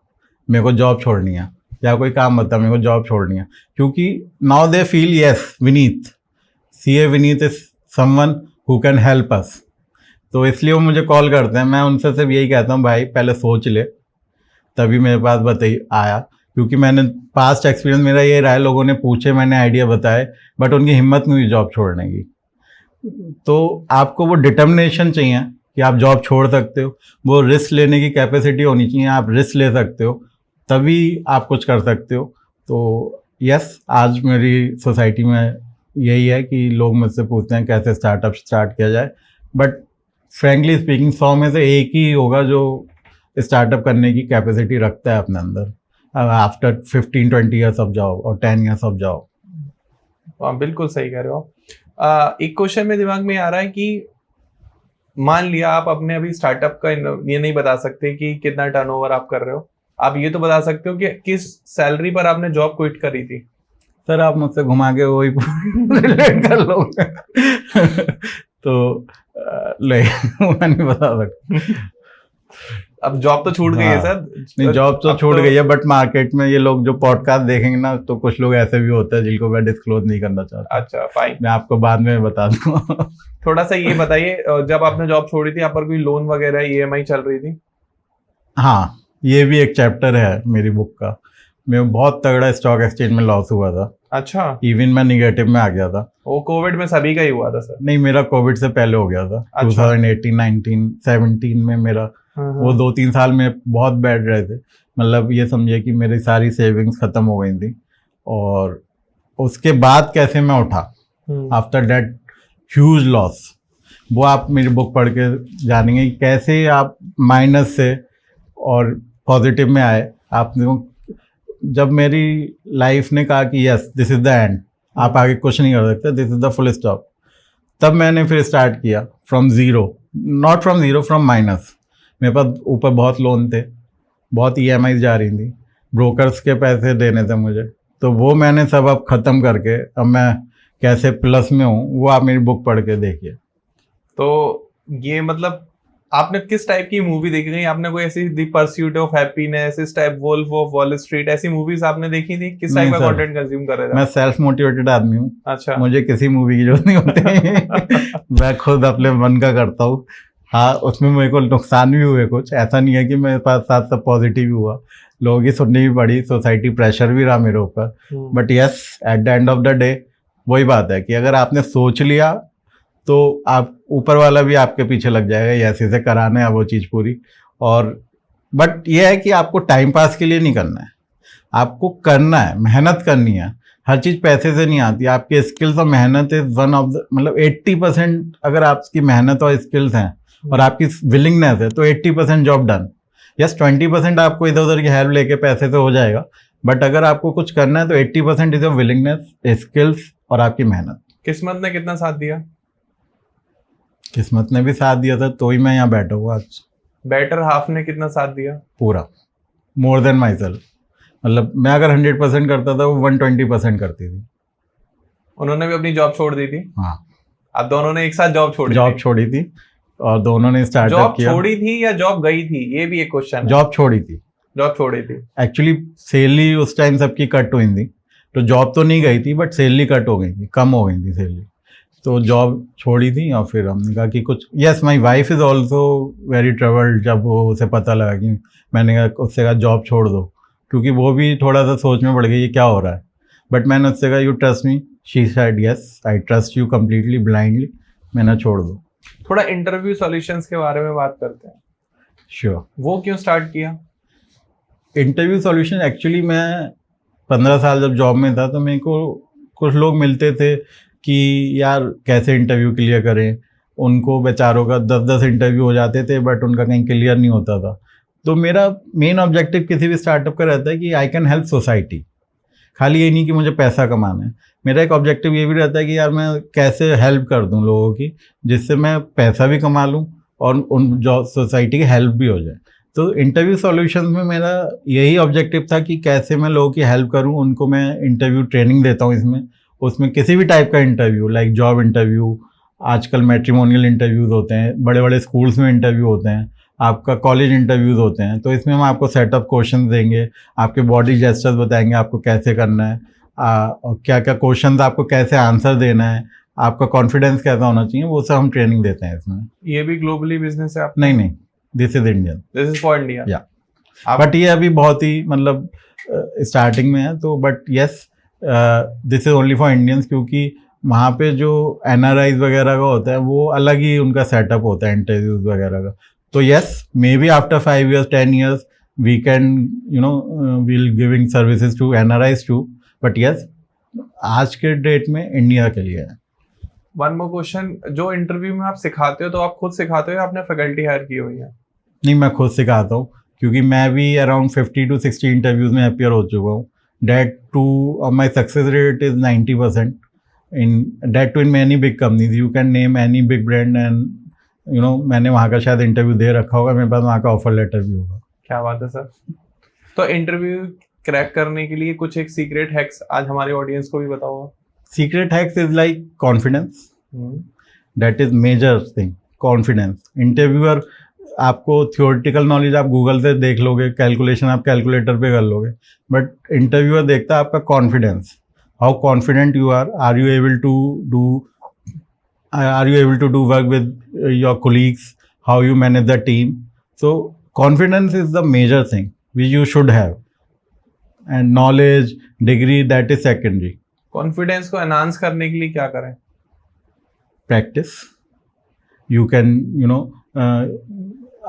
मेरे को जॉब छोड़नी है, या कोई काम बता, मेरे को जॉब छोड़नी है। क्योंकि now they feel, yes, Vineet, CA Vineet is someone who can help us. तो इसलिए वो मुझे कॉल करते हैं। मैं उनसे सिर्फ यही कहता हूँ, भाई पहले सोच ले, तभी मेरे पास बताइए आया। क्योंकि मैंने पास्ट एक्सपीरियंस मेरा ये रहा है, लोगों ने पूछे, मैंने आइडिया बताए, बट उनकी हिम्मत नहीं हुई जॉब छोड़ने की। तो आपको वो डिटर्मिनेशन चाहिए कि आप जॉब छोड़ सकते हो, वो रिस्क लेने की कैपेसिटी होनी चाहिए, आप रिस्क ले सकते हो, तभी आप कुछ कर सकते हो। तो यस, आज मेरी सोसाइटी में यही है कि लोग मुझसे पूछते हैं कैसे स्टार्टअप स्टार्ट किया जाए, बट फ्रेंकली स्पीकिंग 100 में से एक ही होगा जो स्टार्टअप करने की कैपेसिटी रखता है अपने अंदर, आफ्टर 15-20 ईयर्स ऑफ जॉब और 10 ईयर्स ऑफ जॉब। हाँ, बिल्कुल सही कह रहे हो। एक क्वेश्चन मेरे दिमाग में आ रहा है कि मान लिया आप अपने अभी स्टार्टअप का ये नहीं बता सकते कि कितना टर्नओवर आप कर रहे हो, आप ये तो बता सकते हो कि किस सैलरी पर आपने जॉब क्विट करी थी? सर, आप मुझसे घुमा के वही रिलेट कर लोगे तो ले मैं नहीं बता सकता। अब जॉब तो छूट गई है सर। नहीं, जॉब तो छूट गई है, बट मार्केट में ये लोग जो पॉडकास्ट देखेंगे ना, तो कुछ लोग ऐसे भी होते हैं जिनको मैं डिस्क्लोज नहीं करना चाहता। अच्छा, फाइन, मैं आपको बाद में बता दूंगा। थोड़ा सा ये बताइए, जब आपने जॉब छोड़ी थी, आप पर कोई लोन वगैरह ईएमआई चल रही थी? हाँ, ये भी एक चैप्टर है मेरी बुक का। मैं बहुत तगड़ा स्टॉक एक्सचेंज में लॉस हुआ था। अच्छा। इवन मैं निगेटिव में आ गया था। वो कोविड में सभी का ही हुआ था सर? नहीं, मेरा कोविड से पहले हो गया था। अच्छा। 2018, 19, 17 में मेरा वो 2-3 साल में बहुत बैड रहे थे। मतलब ये समझिए कि मेरी सारी सेविंग्स खत्म हो गई थी, और उसके बाद कैसे मैं उठा आफ्टर दैट ह्यूज लॉस, वो आप मेरी बुक पढ़ के जानेंगे कि कैसे आप माइनस से और पॉजिटिव में आए। आप देखो, जब मेरी लाइफ ने कहा कि yes this is the end, आप आगे कुछ नहीं कर सकते, this is the full stop. तब मैंने फिर स्टार्ट किया from zero, not from zero, from minus. मेरे पास ऊपर बहुत लोन थे, बहुत EMI जा रही थी, ब्रोकर्स के पैसे देने थे मुझे, तो वो मैंने सब अब ख़त्म करके अब मैं कैसे प्लस में हूँ वो आप मेरी बुक पढ़ के देखिए। तो ये मतलब आपने किस टाइप की मूवी देखी थी? आपने कोई ऐसी द परस्यूट ऑफ हैप्पीनेस, इस type Wolf of Wall Street, ऐसी मूवीज आपने देखी थी? किस टाइप नहीं का सर, कंटेंट कंज्यूम कर रहे थे? मैं सेल्फ मोटिवेटेड आदमी हूँ। अच्छा। मुझे किसी मूवी की जरूरत नहीं होती। मैं खुद अपने मन का करता हूँ। हाँ, उसमें मेरे को नुकसान भी हुए कुछ, ऐसा नहीं है कि मेरे पास साथ सब पॉजिटिव ही हुआ, लोगों की सुननी भी पड़ी, सोसाइटी प्रेशर भी रहा मेरे ऊपर। But yes, eight the end of the day वही बात है कि अगर आपने सोच लिया तो आप ऊपर वाला भी आपके पीछे लग जाएगा, यस इसे कराना है वो चीज़ पूरी। और बट ये है कि आपको टाइम पास के लिए नहीं करना है, आपको करना है, मेहनत करनी है। हर चीज़ पैसे से नहीं आती, आपकी स्किल्स और मेहनत इज वन ऑफ द, मतलब 80% अगर आपकी मेहनत और स्किल्स हैं और आपकी विलिंगनेस है तो 80% जॉब डन। यस, 20% आपको इधर उधर की हेल्प लेके पैसे से हो जाएगा, बट अगर आपको कुछ करना है तो 80% इज योर विलिंगनेस, स्किल्स और आपकी मेहनत। किस्मत ने कितना साथ दिया? किस्मत ने भी साथ दिया था, तो ही मैं यहाँ बैठा हुआ आज। बेटर हाफ ने कितना साथ दिया? पूरा, मोर देन माई सेल्फ। मतलब मैं अगर 100% करता था, वो 120% करती थी। उन्होंने भी अपनी जॉब छोड़ दी थी? हाँ, अब दोनों ने एक साथ जॉब छोड़ी जॉब छोड़ी थी और दोनों ने स्टार्टअप जॉब किया। छोड़ी थी या जॉब गई थी, ये भी एक क्वेश्चन है। जॉब छोड़ी थी। जॉब छोड़ी थी। एक्चुअली सैलरी उस टाइम सबकी कट हुई थी, तो जॉब तो नहीं गई थी बट सैलरी कट हो गई थी, कम हो गई थी सैलरी, तो जॉब छोड़ी थी। और फिर हमने कहा कि कुछ, yes my wife is also very troubled. जब वो उसे पता लगा कि मैंने कहा, उससे कहा जॉब छोड़ दो, क्योंकि वो भी थोड़ा सा सोच में पड़ गई ये क्या हो रहा है। बट मैंने उससे कहा you trust me, she said yes I trust you completely blindly, मैंने छोड़ दो। थोड़ा इंटरव्यू सॉल्यूशंस के बारे में बात करते हैं। श्योर। वो क्यों स्टार्ट किया? इंटरव्यू सॉल्यूशन, एक्चुअली मैं 15 साल जब जॉब में था तो मेरे को कुछ लोग मिलते थे कि यार कैसे इंटरव्यू क्लियर करें, उनको बेचारों का 10-10 इंटरव्यू हो जाते थे बट उनका कहीं क्लियर नहीं होता था। तो मेरा मेन ऑब्जेक्टिव किसी भी स्टार्टअप का रहता है कि आई कैन हेल्प सोसाइटी। खाली ये नहीं कि मुझे पैसा कमाना है, मेरा एक ऑब्जेक्टिव ये भी रहता है कि यार मैं कैसे हेल्प कर दूं लोगों की, जिससे मैं पैसा भी कमा लूं और उन जो सोसाइटी की हेल्प भी हो जाए। तो इंटरव्यू सॉल्यूशन में मेरा यही ऑब्जेक्टिव था कि कैसे मैं लोगों की हेल्प करूं। उनको मैं इंटरव्यू ट्रेनिंग देता हूं इसमें, उसमें किसी भी टाइप का इंटरव्यू, लाइक जॉब इंटरव्यू, आजकल मैट्रिमोनियल इंटरव्यूज़ होते हैं, बड़े बड़े स्कूल्स में इंटरव्यू होते हैं, आपका कॉलेज इंटरव्यूज़ होते हैं। तो इसमें हम आपको सेटअप क्वेश्चन देंगे, आपके बॉडी जेस्चर्स बताएंगे आपको कैसे करना है, और क्या क्या क्वेश्चन आपको कैसे आंसर देना है, आपका कॉन्फिडेंस कैसा होना चाहिए, वो सब हम ट्रेनिंग देते हैं इसमें। ये भी ग्लोबली बिजनेस है आप? नहीं, this is Indian. This is for India. या बट ये अभी बहुत ही मतलब स्टार्टिंग में है, तो but yes this is only for Indians, क्योंकि वहाँ पे जो NRIs वगैरह का होता है वो अलग ही उनका सेटअप होता है इंटरव्यूज वगैरह का। तो yes, maybe after 5 years 10 years we can will giving services to NRIs too, but yes आज के डेट में इंडिया के लिए है। वन मोर क्वेश्चन, जो इंटरव्यू में आप सिखाते हो तो आप खुद सिखाते हो या आपने फैकल्टी हायर की हुई है? नहीं, मैं खुद सिखाता हूँ, क्योंकि मैं भी अराउंड 50 to 60 इंटरव्यूज में अपियर हो चुका हूँ। Date to my success rate is 90%, in date to in many big companies, you can name any big brand and मैंने वहाँ का शायद इंटरव्यू दे रखा होगा, मेरे पास वहाँ का ऑफर लेटर भी होगा। क्या बात है सर। तो इंटरव्यू क्रैक करने के लिए कुछ एक सीक्रेट हैक्स आज हमारे ऑडियंस को भी बताओ। Secret hacks is like confidence, that is major thing, confidence. Interviewer आपको थियोरेटिकल नॉलेज आप गूगल से देख लोगे, कैलकुलेशन आप कैलकुलेटर पे कर लोगे, बट इंटरव्यूअर देखता है आपका confidence, how confident you are you able to do work with your colleagues, how you manage the team. So confidence is the major thing which you should have, and knowledge degree that is secondary. Confidence को enhance करने के लिए क्या करें? Practice. You can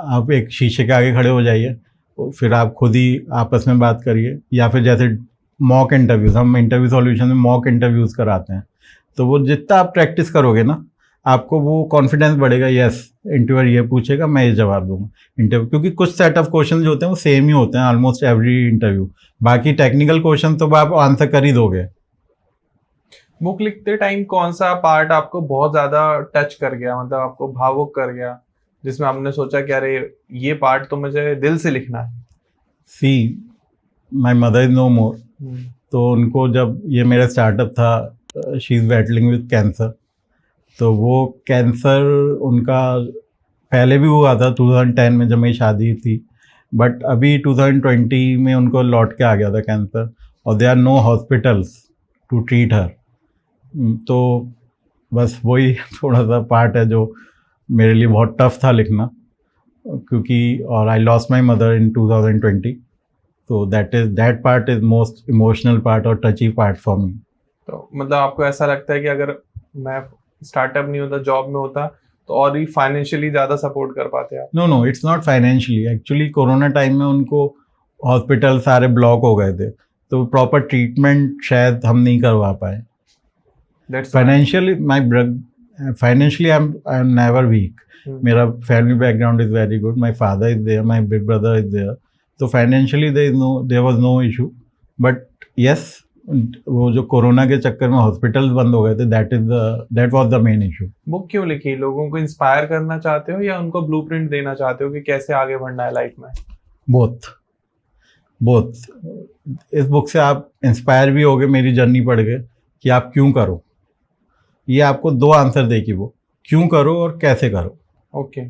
आप एक शीशे के आगे खड़े हो जाइए, फिर आप खुद ही आपस में बात करिए, या फिर जैसे मॉक इंटरव्यूज़, हम इंटरव्यू सॉल्यूशन में मॉक इंटरव्यूज़ कराते हैं, तो वो जितना आप प्रैक्टिस करोगे ना, आपको वो कॉन्फिडेंस बढ़ेगा। यस, इंटरव्यूअर ये पूछेगा, मैं ये जवाब दूंगा इंटरव्यू, क्योंकि कुछ सेट ऑफ क्वेश्चन जो होते हैं वो सेम ही होते हैं ऑलमोस्ट एवरी इंटरव्यू। बाकी टेक्निकल क्वेश्चन तो आप आंसर कर ही दोगे। बुक लिखते टाइम कौन सा पार्ट आपको बहुत ज्यादा टच कर गया, मतलब आपको भावुक कर गया, जिसमें आपने सोचा कि अरे ये पार्ट तो मुझे दिल से लिखना है? See my mother is no more, तो उनको जब ये मेरा स्टार्टअप था, she is battling with cancer, तो वो कैंसर उनका पहले भी हुआ था 2010 में जब मेरी शादी थी, बट अभी 2020 में उनको लौट के आ गया था कैंसर, और they are no hospitals to treat her. तो बस वही थोड़ा सा पार्ट है जो मेरे लिए बहुत टफ था लिखना, क्योंकि और I lost my mother in 2020, तो that part is most emotional part और टची पार्ट फॉर मी। तो मतलब आपको ऐसा लगता है कि अगर मैं स्टार्टअप नहीं होता, जॉब में होता, तो और ही फाइनेंशियली ज्यादा सपोर्ट कर पाते आप? No, it's not financially, actually corona time में उनको हॉस्पिटल सारे ब्लॉक हो गए थे, तो प्रॉपर ट्रीटमेंट शायद हम नहीं करवा पाए। Financially financially I am never weak, मेरा family background is very good, my father is there, my big brother is there, तो financially there was no issue. But yes, वो जो कोरोना के चक्कर में हॉस्पिटल्स बंद हो गए थे, that was the main issue. Book क्यों लिखी? लोगों को इंस्पायर करना चाहते हो या उनको ब्लूप्रिंट देना चाहते हो कि कैसे आगे बढ़ना है लाइफ में? बोथ। इस बुक से आप इंस्पायर भी होगे मेरी जर्नी पढ़ के कि आप क्यों करो। ये आपको दो आंसर देगी वो, क्यों करो और कैसे करो। ओके।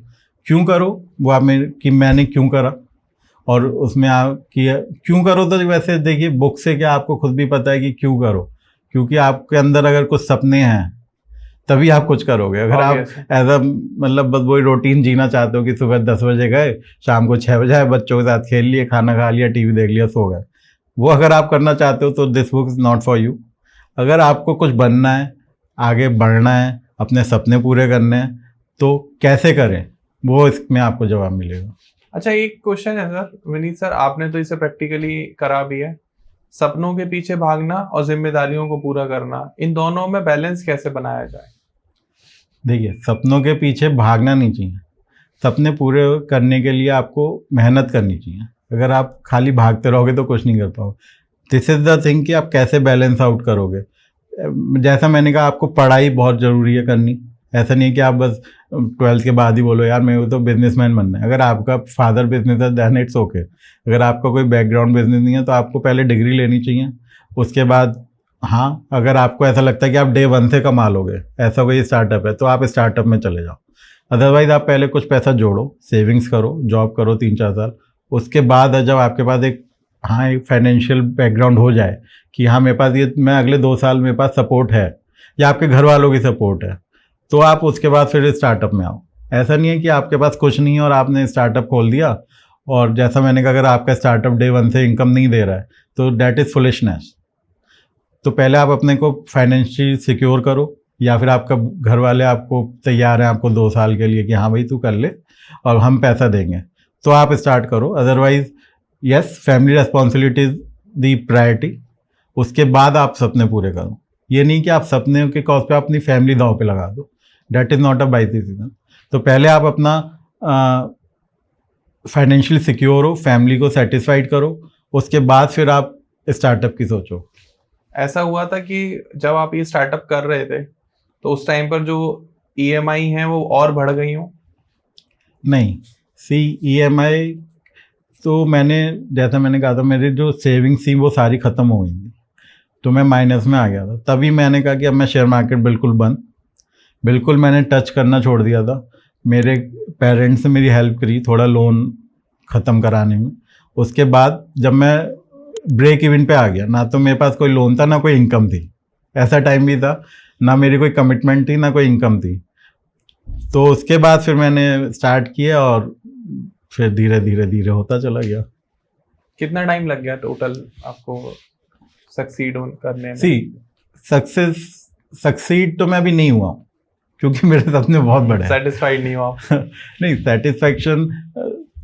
क्यों करो वो आप कि मैंने क्यों करा, और उसमें आप कि क्यों करो तो वैसे देखिए बुक से क्या आपको खुद भी पता है कि क्यों करो, क्योंकि आपके अंदर अगर कुछ सपने हैं तभी आप कुछ करोगे। अगर आप एज अ मतलब बस वही रूटीन जीना चाहते हो कि सुबह 10 बजे गए, शाम को 6 बजे आए, बच्चों के साथ खेल लिए, खाना खा लिया, टीवी देख लिया, सो गए, वो अगर आप करना चाहते हो तो this book is not for you. अगर आपको कुछ बनना है, आगे बढ़ना है, अपने सपने पूरे करने हैं, तो कैसे करें, वो इसमें आपको जवाब मिलेगा। अच्छा, एक क्वेश्चन है सर, विनीत सर, आपने तो इसे प्रैक्टिकली करा भी है, सपनों के पीछे भागना और जिम्मेदारियों को पूरा करना, इन दोनों में बैलेंस कैसे बनाया जाए? देखिए, सपनों के पीछे भागना नहीं चाहिए, सपने पूरे करने के लिए आपको मेहनत करनी चाहिए। अगर आप खाली भागते रहोगे तो कुछ नहीं कर पाओगे। दिस इज़ द थिंग कि आप कैसे बैलेंस आउट करोगे। जैसा मैंने कहा, आपको पढ़ाई बहुत ज़रूरी है करनी। ऐसा नहीं है कि आप बस 12th के बाद ही बोलो यार मेरे को तो बिजनेसमैन बनना है। अगर आपका फादर बिजनेस है दैन इट्स ओके। अगर आपका कोई बैकग्राउंड बिजनेस नहीं है तो आपको पहले डिग्री लेनी चाहिए। उसके बाद हाँ, अगर आपको ऐसा लगता है कि आप डे 1 से कमा लोगे, ऐसा कोई स्टार्टअप है, तो आप स्टार्टअप में चले जाओ। अदरवाइज आप पहले कुछ पैसा जोड़ो, सेविंग्स करो, जॉब करो 3-4 साल। उसके बाद जब आपके पास एक फाइनेंशियल बैकग्राउंड हो जाए कि हाँ मेरे पास ये, मैं अगले 2 साल मेरे पास सपोर्ट है या आपके घर वालों की सपोर्ट है, तो आप उसके बाद फिर स्टार्टअप में आओ। ऐसा नहीं है कि आपके पास कुछ नहीं है और आपने स्टार्टअप खोल दिया, और जैसा मैंने कहा अगर आपका स्टार्टअप डे 1 से इनकम नहीं दे रहा है तो डैट इज़ फुलिशनेस। तो पहले आप अपने को फाइनेंशियली सिक्योर करो, या फिर आपका घर वाले आपको तैयार हैं आपको 2 साल के लिए कि हाँ भाई तू कर ले और हम पैसा देंगे, तो आप स्टार्ट करो। Otherwise yes, family responsibilities the priority, उसके बाद आप सपने पूरे करो। ये नहीं कि आप सपने के कॉज पे अपनी फैमिली दांव पे लगा दो, that is not a wise decision. तो पहले आप अपना फाइनेंशियली सिक्योर हो, फैमिली को सेटिस्फाइड करो, उसके बाद फिर आप स्टार्टअप की सोचो। ऐसा हुआ था कि जब आप ये स्टार्टअप कर रहे थे तो उस टाइम पर जो EMI हैं वो और बढ़ गई हो? नहीं, EMI तो मैंने, जैसा मैंने कहा था, मेरी जो सेविंग्स थी वो सारी ख़त्म हो गई थी, तो मैं माइनस में आ गया था। तभी मैंने कहा कि अब मैं शेयर मार्केट बिल्कुल बंद, बिल्कुल मैंने टच करना छोड़ दिया था। मेरे पेरेंट्स ने मेरी हेल्प करी थोड़ा लोन ख़त्म कराने में। उसके बाद जब मैं ब्रेक इवन पे आ गया, ना तो मेरे पास कोई लोन था ना कोई इनकम थी, ऐसा टाइम भी था, ना मेरी कोई कमिटमेंट थी ना कोई इनकम थी। तो उसके बाद फिर मैंने स्टार्ट किया और फिर धीरे धीरे धीरे होता चला गया। कितना टाइम लग गया टोटल आपको सक्सीड करने में? सक्सीड तो मैं अभी नहीं हुआ, क्योंकि मेरे सपने बहुत बड़े हैं। सेटिस्फाइड नहीं हुआ? नहीं, सेटिस्फैक्शन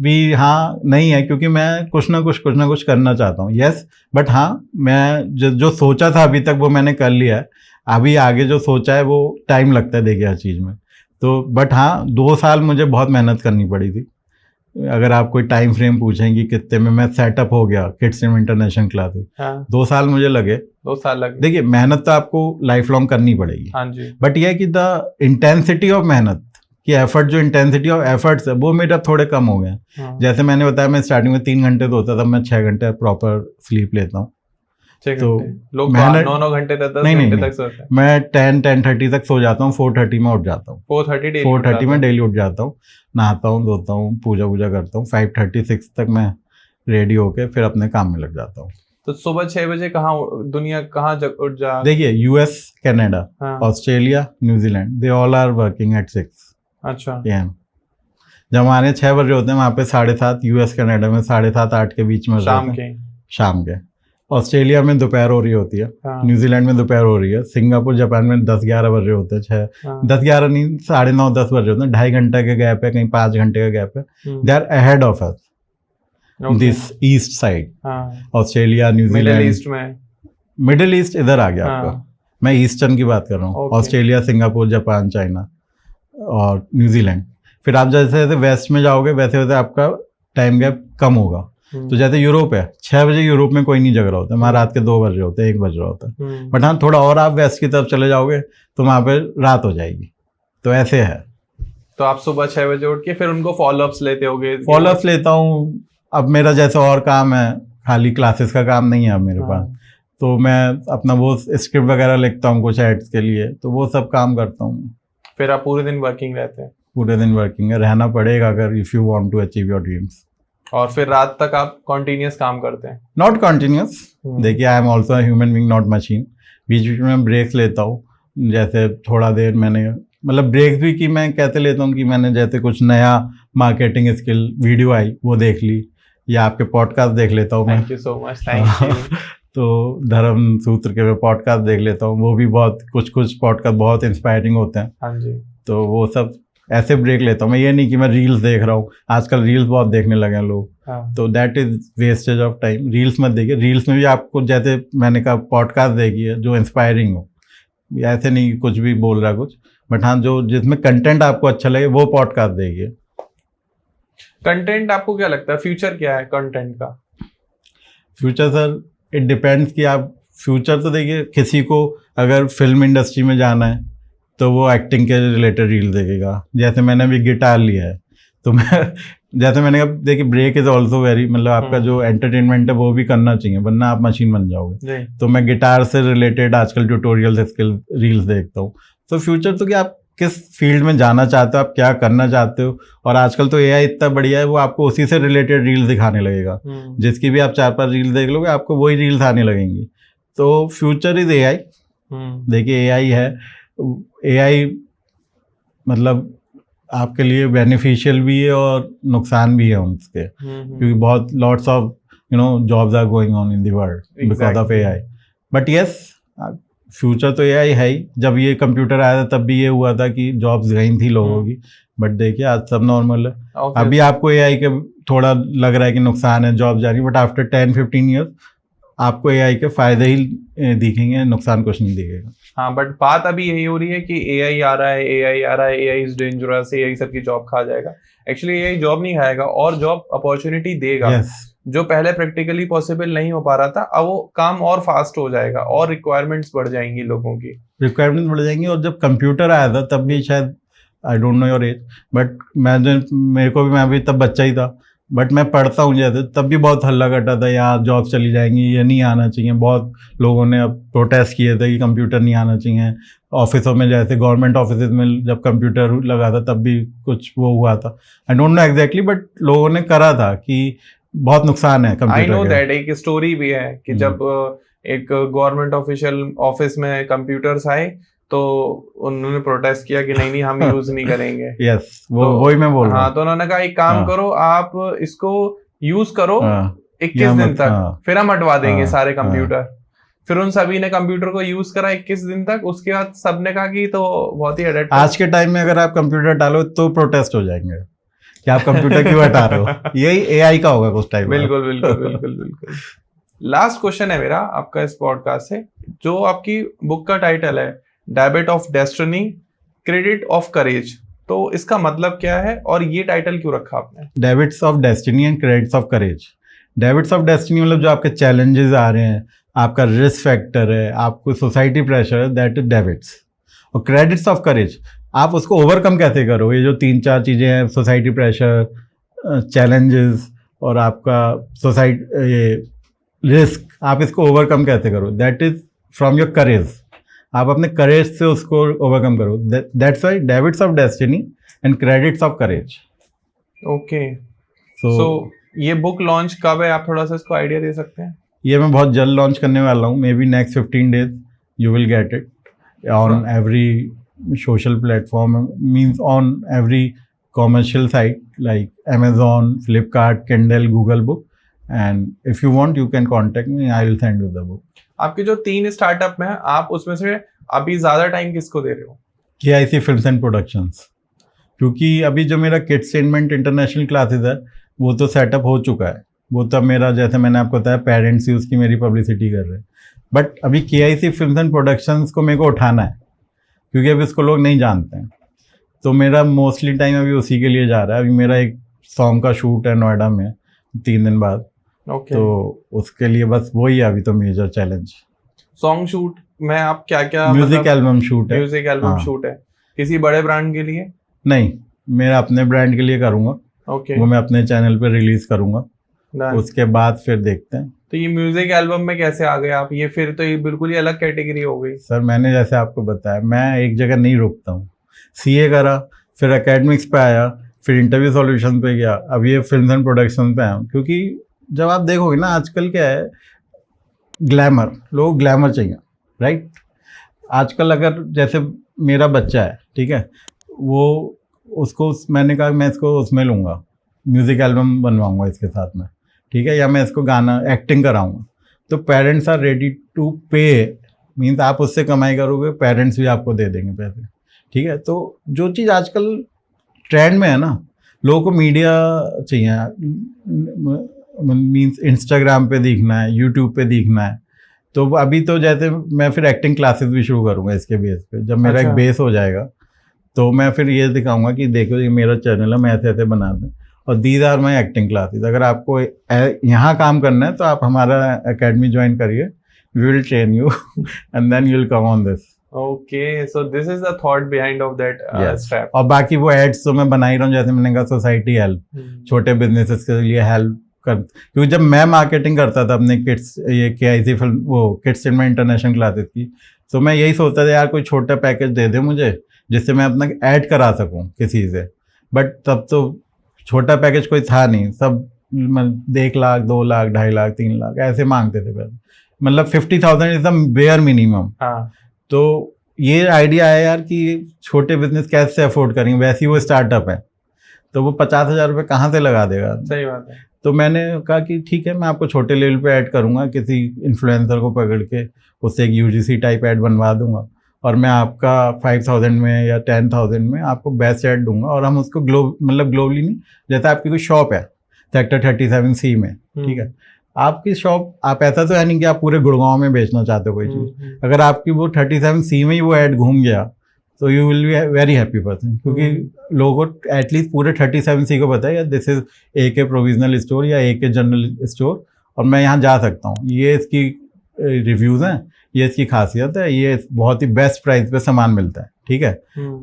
भी हाँ नहीं है, क्योंकि मैं कुछ ना कुछ करना चाहता हूँ। यस, बट हाँ, मैं जो सोचा था अभी तक वो मैंने कर लिया है। अभी आगे जो सोचा है वो टाइम लगता है देखिए हर चीज़ में। तो बट हाँ, 2 साल मुझे बहुत मेहनत करनी पड़ी थी, अगर आप कोई टाइम फ्रेम पूछें कि कितने में मैं सेटअप हो गया किड्स इंटरनेशनल क्लासेस, हाँ, 2 साल मुझे लगे। 2 साल लगे। देखिए मेहनत तो आपको लाइफ लॉन्ग करनी पड़ेगी, हाँ जी। बट यह है कि द इंटेंसिटी ऑफ मेहनत कि एफर्ट, जो इंटेंसिटी ऑफ एफर्ट्स है वो मेरा थोड़े कम हो गए हैं। हाँ, जैसे मैंने बताया मैं स्टार्टिंग में 3 घंटे तो होता था, मैं 6 घंटे प्रॉपर स्लीप लेता हूँ। 6 तो घंटे लोग मेहनत 9 घंटे तक 10 नहीं घंटे नहीं तक सोते हैं। मैं 10-10:30 तक सो जाता हूँ, 4:30 में उठ जाता हूँ। 4:30 डेली 4:30 में डेली उठ जाता हूँ, नहाता हूँ, धोता हूँ, पूजा वूजा करता हूँ, 5:36 तक मैं रेडी होके फिर अपने काम में लग जाता हूँ। तो सुबह 6 बजे दुनिया कहाँ उठ जा। देखिए यूएस, कनाडा, हाँ, Australia, New Zealand, they all are working at 6 अच्छा, AM। जब हमारे 6 बजे होते हैं वहाँ पे 7:30, यूएस कनाडा में 7:30-8 के बीच में शाम होते हैं, के। शाम के। ऑस्ट्रेलिया में दोपहर हो रही होती है, हाँ, न्यूजीलैंड में दोपहर हो रही है, सिंगापुर जापान में 10-11 बज रहे होते हैं, 6 हाँ, 10-11 नहीं, 9:30-10 बज रहे होते हैं, 2.5 घंटे का गैप है, कहीं 5 घंटे का गैप है। They are ahead of us okay, this east side, हाँ, ऑस्ट्रेलिया, मिडिल न्यूजीलैंड। ईस्ट में। मिडिल ईस्ट इधर आ गया आपका, हाँ, मैं ईस्टर्न की बात कर रहा हूँ, okay. Australia, Singapore, Japan, China और न्यूजीलैंड। फिर आप जैसे जैसे वेस्ट में जाओगे वैसे वैसे आपका टाइम गैप कम होगा। तो जैसे यूरोप है, 6 बजे यूरोप में कोई नहीं जग रहा होता, वहाँ रात के 2 बज रहे होते हैं, 1 बज रहा होता है। बट हाँ थोड़ा और आप वेस्ट की तरफ चले जाओगे तो वहाँ पे रात हो जाएगी। तो ऐसे है। तो आप सुबह 6 बजे उठ के फिर उनको फॉलोअप्स लेते होगे। फॉलोअप्स लेता हूँ। अब मेरा जैसे और काम है, खाली क्लासेस का काम नहीं है अब मेरे पास, तो मैं अपना वो स्क्रिप्ट वगैरह लिखता हूँ कुछ एड्स के लिए, तो वो सब काम करता हूँ। फिर आप पूरे दिन वर्किंग रहते हैं। पूरे दिन वर्किंग है, रहना पड़ेगा अगर if you want to achieve your dreams. और फिर रात तक आप कॉन्टिन्यूस काम करते हैं। नॉट कॉन्टिन्यूस, देखिए I am also human being not machine. बीच बीच में ब्रेक्स लेता हूँ, जैसे थोड़ा देर मैंने मतलब ब्रेक्स भी कि मैं कैसे लेता हूँ कि मैंने जैसे कुछ नया मार्केटिंग स्किल वीडियो आई वो देख ली, या आपके पॉडकास्ट देख लेता हूँ मैं। Thank you so much, thank you. तो धर्म सूत्र के मैं पॉडकास्ट देख लेता हूँ, वो भी बहुत कुछ पॉडकास्ट बहुत इंस्पायरिंग होते हैं। हाँ जी। तो वो सब ऐसे ब्रेक लेता हूँ मैं, ये नहीं कि मैं रील्स देख रहा हूँ, आजकल रील्स बहुत देखने लगे हैं लोग। हाँ। तो that is wastage of time. Reels मत देखिए, रील्स में भी आपको जैसे मैंने कहा पॉडकास्ट देखिए जो इंस्पायरिंग हो, ऐसे नहीं कि कुछ भी बोल रहा कुछ, बट हाँ जो जिसमें कंटेंट आपको अच्छा लगे वो पॉडकास्ट देखिए। कंटेंट आपको क्या लगता है, फ्यूचर क्या है कंटेंट का? फ्यूचर सर इट डिपेंड्स कि आप फ्यूचर तो देखिए, किसी को अगर फिल्म इंडस्ट्री में जाना है तो वो एक्टिंग के रिलेटेड रील देखेगा। जैसे मैंने अभी गिटार लिया है तो मैं जैसे मैंने कहा देखिए ब्रेक इज ऑल्सो वेरी, मतलब आपका जो एंटरटेनमेंट है वो भी करना चाहिए वरना आप मशीन बन जाओगे। तो मैं गिटार से रिलेटेड आजकल ट्यूटोरियल स्किल रील्स देखता हूँ। तो फ्यूचर तो कि आप किस फील्ड में जाना चाहते हो, आप क्या करना चाहते हो, और आजकल तो एआई इतना बढ़िया है वो आपको उसी से रिलेटेड रील्स दिखाने लगेगा। जिसकी भी आप 4-5 रील्स देख लोगे आपको वही रील्स आने लगेंगी। तो फ्यूचर इज एआई। देखिए एआई है, एआई मतलब आपके लिए बेनिफिशियल भी है और नुकसान भी है उसके, क्योंकि बहुत lots of jobs are going on in the world because of AI. But yes future तो एआई है ही। जब ये कंप्यूटर आया था तब भी ये हुआ था कि जॉब्स गई थी लोगों की, बट देखिए आज सब नॉर्मल है। अभी आपको एआई के थोड़ा लग रहा है कि नुकसान है, जॉब जा रही है, बट आफ्टर 10-15 ईयर्स आपको एआई के फायदे ही दिखेंगे, नुकसान कुछ नहीं दिखेगा। हाँ, बट बात अभी यही हो रही है कि एआई आ रहा है, एआई आ रहा है, एआई इज डेंजरस, एआई सबकी जॉब खा जाएगा। एक्चुअली एआई जॉब नहीं खाएगा और जॉब अपॉर्चुनिटी देगा। जो पहले प्रैक्टिकली पॉसिबल नहीं हो पा रहा था अब वो काम और फास्ट हो जाएगा और रिक्वायरमेंट्स बढ़ जाएंगी, लोगों की रिक्वायरमेंट्स बढ़ जाएंगी। और जब कंप्यूटर आया था तब भी शायद I don't know your age, but मैं भी तब बच्चा ही था, बट मैं पढ़ता हूँ जैसे तब भी बहुत हल्ला करता था यार जॉब चली जाएंगी, ये नहीं आना चाहिए। बहुत लोगों ने अब प्रोटेस्ट किए थे कि कंप्यूटर नहीं आना चाहिए। ऑफिसों में जैसे गवर्नमेंट ऑफिस में जब कंप्यूटर लगा था तब भी कुछ वो हुआ था, I don't know exactly, but लोगों ने करा था कि बहुत नुकसान है कंप्यूटर। I know that. एक स्टोरी भी है कि जब एक गवर्नमेंट ऑफिशियल ऑफिस में कंप्यूटर्स आए तो उन्होंने प्रोटेस्ट किया कि नहीं हम यूज नहीं करेंगे। यस वही मैं बोल रहा हूँ। हाँ, तो उन्होंने कहा एक काम करो, आप इसको यूज करो 21 दिन तक, फिर हम हटवा देंगे सारे कंप्यूटर। फिर उन सभी ने कंप्यूटर को यूज करा 21 दिन तक, उसके बाद सबने कहा कि तो बहुत ही एडिक्ट। आज के टाइम में अगर आप कंप्यूटर डालो तो प्रोटेस्ट हो जाएंगे कि आप कंप्यूटर क्यों हटा रहे हो। यही एआई का होगा कुछ टाइम। बिल्कुल बिल्कुल बिल्कुल बिल्कुल। लास्ट क्वेश्चन है मेरा आपका इस पॉडकास्ट से, जो आपकी बुक का टाइटल है debit of destiny, credit of courage. तो इसका मतलब क्या है और ये टाइटल क्यों रखा आपने? Debits of destiny and credits of courage. Debits of destiny मतलब जो आपके चैलेंजेस आ रहे हैं, आपका रिस्क फैक्टर है, आपको सोसाइटी प्रेशर है, दैट इज डेबिट्स। और क्रेडिट्स ऑफ करेज, आप उसको ओवरकम कैसे करो, ये जो 3-4 चीज़ें हैं, सोसाइटी प्रेशर, चैलेंजेस और आपका सोसाइटी ये रिस्क, आप इसको ओवरकम कैसे करो, that is from your courage. आप अपने करेज से उसको ओवरकम करो। That's why debits of destiny and credits of courage. Okay, so ये बुक लॉन्च कब है? आप थोड़ा सा इसको आइडिया दे सकते हैं? ये मैं बहुत जल्द लॉन्च करने वाला हूँ, may be next 15 days you will get it on every social platform, means on every commercial site like Amazon, Flipkart, Kindle, Google Book, and if you want you can contact me, I will send you the book. आपके जो 3 startup में आप उसमें से अभी ज्यादा time किसको दे रहे हो? KIC Films and Productions, क्योंकि अभी जो मेरा किड्सटेनमेंट इंटरनेशनल क्लासेस है वो तो सेटअप हो चुका है, वो तो मेरा जैसे मैंने आपको बताया पेरेंट्स ही उसकी मेरी पब्लिसिटी कर रहे हैं, बट अभी KIC Films and Productions को मेरे को उठाना है क्योंकि अभी उसको लोग नहीं जानते हैं, तो मेरा मोस्टली टाइम अभी उसी के लिए जा रहा है। अभी मेरा एक सॉन्ग का शूट है नोएडा में 3 दिन बाद, okay. तो उसके लिए बस वही है अभी तो मेजर चैलेंज। सॉन्ग शूट में आप क्या क्या? म्यूजिक एल्बम शूट है। म्यूजिक एल्बम शूट है किसी बड़े ब्रांड के लिए? नहीं, मेरा अपने ब्रांड के लिए करूँगा। okay. वो मैं अपने चैनल पे रिलीज करूँगा, उसके बाद फिर देखते हैं। तो ये म्यूजिक एल्बम में कैसे आ गए आप? ये फिर तो ये बिल्कुल ही अलग कैटेगरी हो गई। सर मैंने जैसे आपको बताया, मैं एक जगह नहीं रुकता हूँ। CA करा, फिर एकेडमिक्स पे आया, फिर इंटरव्यू सॉल्यूशन पे गया, अब ये फिल्म एंड प्रोडक्शन पे आया। क्योंकि जब आप देखोगे ना आजकल क्या है, ग्लैमर, लोग ग्लैमर चाहिए, राइट। आजकल अगर जैसे मेरा बच्चा है, ठीक है, वो उसको मैंने कहा मैं इसको उसमें लूँगा, म्यूज़िक एल्बम बनवाऊँगा इसके साथ में, ठीक है, या मैं इसको गाना एक्टिंग कराऊँगा, तो पेरेंट्स आर रेडी टू पे, मीन्स आप उससे कमाई करोगे, पेरेंट्स भी आपको दे देंगे पैसे, ठीक है। तो जो चीज़ आजकल ट्रेंड में है ना, लोगों को मीडिया चाहिए, मीन्स इंस्टाग्राम पे दिखना है, यूट्यूब पे दिखना है, तो अभी तो जैसे मैं फिर एक्टिंग क्लासेस भी शुरू करूँगा इसके बेस पे। जब मेरा एक बेस हो जाएगा तो मैं फिर ये दिखाऊंगा कि देखो ये मेरा चैनल है, मैं ऐसे ऐसे बना दूँ, और these are my acting classes. अगर आपको यहाँ काम करना है तो आप हमारा एकेडमी ज्वाइन करिए, we will train you and then you will come on this. Okay, so this is the thought behind of that step. और बाकी वो एड्स तो मैं बना ही रहा हूँ, जैसे मैंने कहा सोसाइटी हेल्प, छोटे बिजनेसेस के लिए हेल्प कर, क्योंकि जब मैं मार्केटिंग करता था अपने किड्स ये KIC फिल्म वो किड्सटेनमेंट इंटरनेशनल क्लासेस की, तो मैं यही सोचता था यार कोई छोटा पैकेज दे दे मुझे जिससे मैं अपना ऐड करा सकूँ किसी से, बट तब तो छोटा पैकेज कोई था नहीं, सब 1 लाख 2 लाख 2.5 लाख 3 लाख ऐसे मांगते थे पैसे, मतलब 50,000 इज द बेयर मिनिमम। तो ये आइडिया है यार कि छोटे बिजनेस कैसे अफोर्ड करेंगे, वैसे ही वो स्टार्टअप है तो वो 50,000 रुपये कहाँ से लगा देगा। सही बात है। तो मैंने कहा कि ठीक है मैं आपको छोटे लेवल पे ऐड करूँगा, किसी इन्फ्लुएंसर को पकड़ के उससे एक UGC टाइप ऐड बनवा दूंगा, और मैं आपका 5,000 में या 10,000 में आपको बेस्ट ऐड दूंगा, और हम उसको ग्लोबली नहीं, जैसे आपकी कोई शॉप है सेक्टर 37C में, ठीक है, आपकी शॉप, आप ऐसा तो है नहीं कि आप पूरे गुड़गांव में बेचना चाहते हो कोई चीज़, अगर आपकी वो 37C में ही वो ऐड घूम गया तो you will be very happy person, क्योंकि लोगों को एटलीस्ट पूरे 37C को पता है यार this is AK provisional store या AK जनरल स्टोर, और मैं यहाँ जा सकता हूँ, ये इसकी रिव्यूज़ हैं, ये इसकी खासियत है, ये बहुत ही बेस्ट प्राइस पे सामान मिलता है, ठीक है।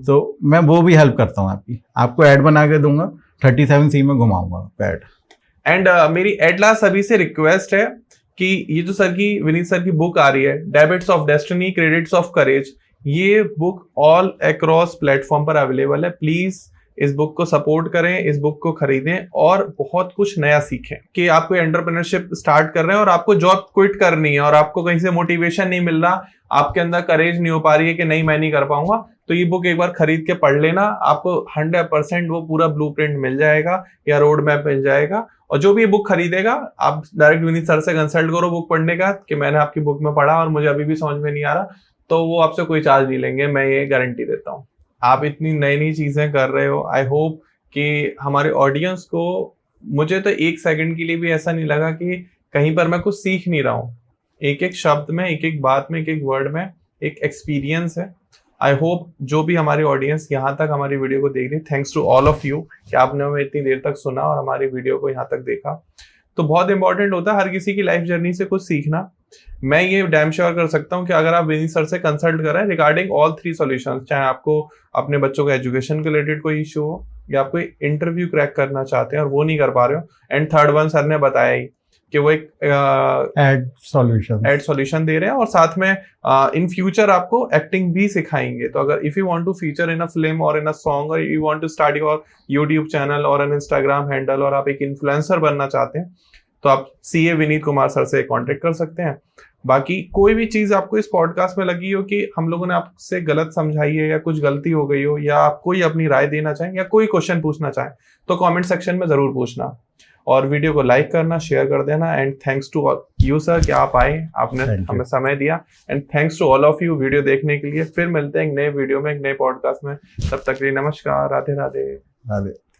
तो मैं वो भी हेल्प करता हूँ आपको ऐड बना के दूंगा, 37C में घुमाऊंगा ऐड। एंड मेरी एट लास्ट सभी से रिक्वेस्ट है कि ये जो सर की विनीत सर की बुक आ रही है, debits of destiny credits of करेज, ये बुक ऑल अक्रॉस प्लेटफॉर्म पर अवेलेबल है। प्लीज इस बुक को सपोर्ट करें, इस बुक को खरीदें और बहुत कुछ नया सीखें। कि आप कोई एंटरप्रेन्योरशिप स्टार्ट कर रहे हैं और आपको जॉब क्विट करनी है और आपको कहीं से मोटिवेशन नहीं मिल रहा, आपके अंदर करेज नहीं हो पा रही है कि नहीं मैं नहीं कर पाऊंगा, तो ये बुक एक बार खरीद के पढ़ लेना, आपको 100% वो पूरा ब्लूप्रिंट मिल जाएगा या रोड मैप मिल जाएगा। और जो भी ये बुक खरीदेगा, आप डायरेक्ट विनीत सर से कंसल्ट करो बुक पढ़ने का कि मैंने आपकी बुक में पढ़ा और मुझे अभी भी समझ में नहीं आ रहा, तो वो आपसे कोई चार्ज नहीं लेंगे, मैं ये गारंटी देता हूँ। आप इतनी नई नई चीजें कर रहे हो, आई होप कि हमारे ऑडियंस को, मुझे तो 1 सेकंड के लिए भी ऐसा नहीं लगा कि कहीं पर मैं कुछ सीख नहीं रहा हूँ। एक एक शब्द में, एक एक बात में, एक एक वर्ड में एक एक्सपीरियंस है। आई होप जो भी हमारी ऑडियंस यहाँ तक हमारी वीडियो को देख रही है, thanks to all of you कि आपने हमें इतनी देर तक सुना और हमारी वीडियो को यहाँ तक देखा। तो बहुत इंपॉर्टेंट होता है हर किसी की लाइफ जर्नी से कुछ सीखना। मैं ये डैम श्योर कर सकता हूँ कि अगर आप विनीत सर से कंसल्ट करें रिगार्डिंग ऑल 3 सॉल्यूशंस, चाहे आपको अपने बच्चों के एजुकेशन के रिलेटेड कोई इशू हो या आप कोई इंटरव्यू क्रैक करना चाहते हैं और वो नहीं कर पा रहे हो, एंड थर्ड वन सर ने बताया ही कि वो एक एड सॉल्यूशन दे रहे हैं और साथ में इन फ्यूचर आपको एक्टिंग भी सिखाएंगे। तो अगर if you want to feature in a film और इन अ सॉन्ग और you want to start your YouTube channel और एन इंस्टाग्राम हैंडल और आप एक इन्फ्लुएंसर बनना चाहते हैं तो आप CA विनीत कुमार सर से कांटेक्ट कर सकते हैं। बाकी कोई भी चीज आपको इस पॉडकास्ट में लगी हो कि हम लोगों ने आपसे गलत समझाई है या कुछ गलती हो गई हो या आप कोई अपनी राय देना चाहें या कोई क्वेश्चन पूछना चाहें तो कमेंट सेक्शन में जरूर पूछना और वीडियो को लाइक करना, शेयर कर देना। And thanks to you sir कि आप आए, आपने हमें समय दिया। And thanks to all of you video देखने के लिए। फिर मिलते हैं एक नए वीडियो में, एक नए पॉडकास्ट में। तब तक के लिए नमस्कार, राधे राधे।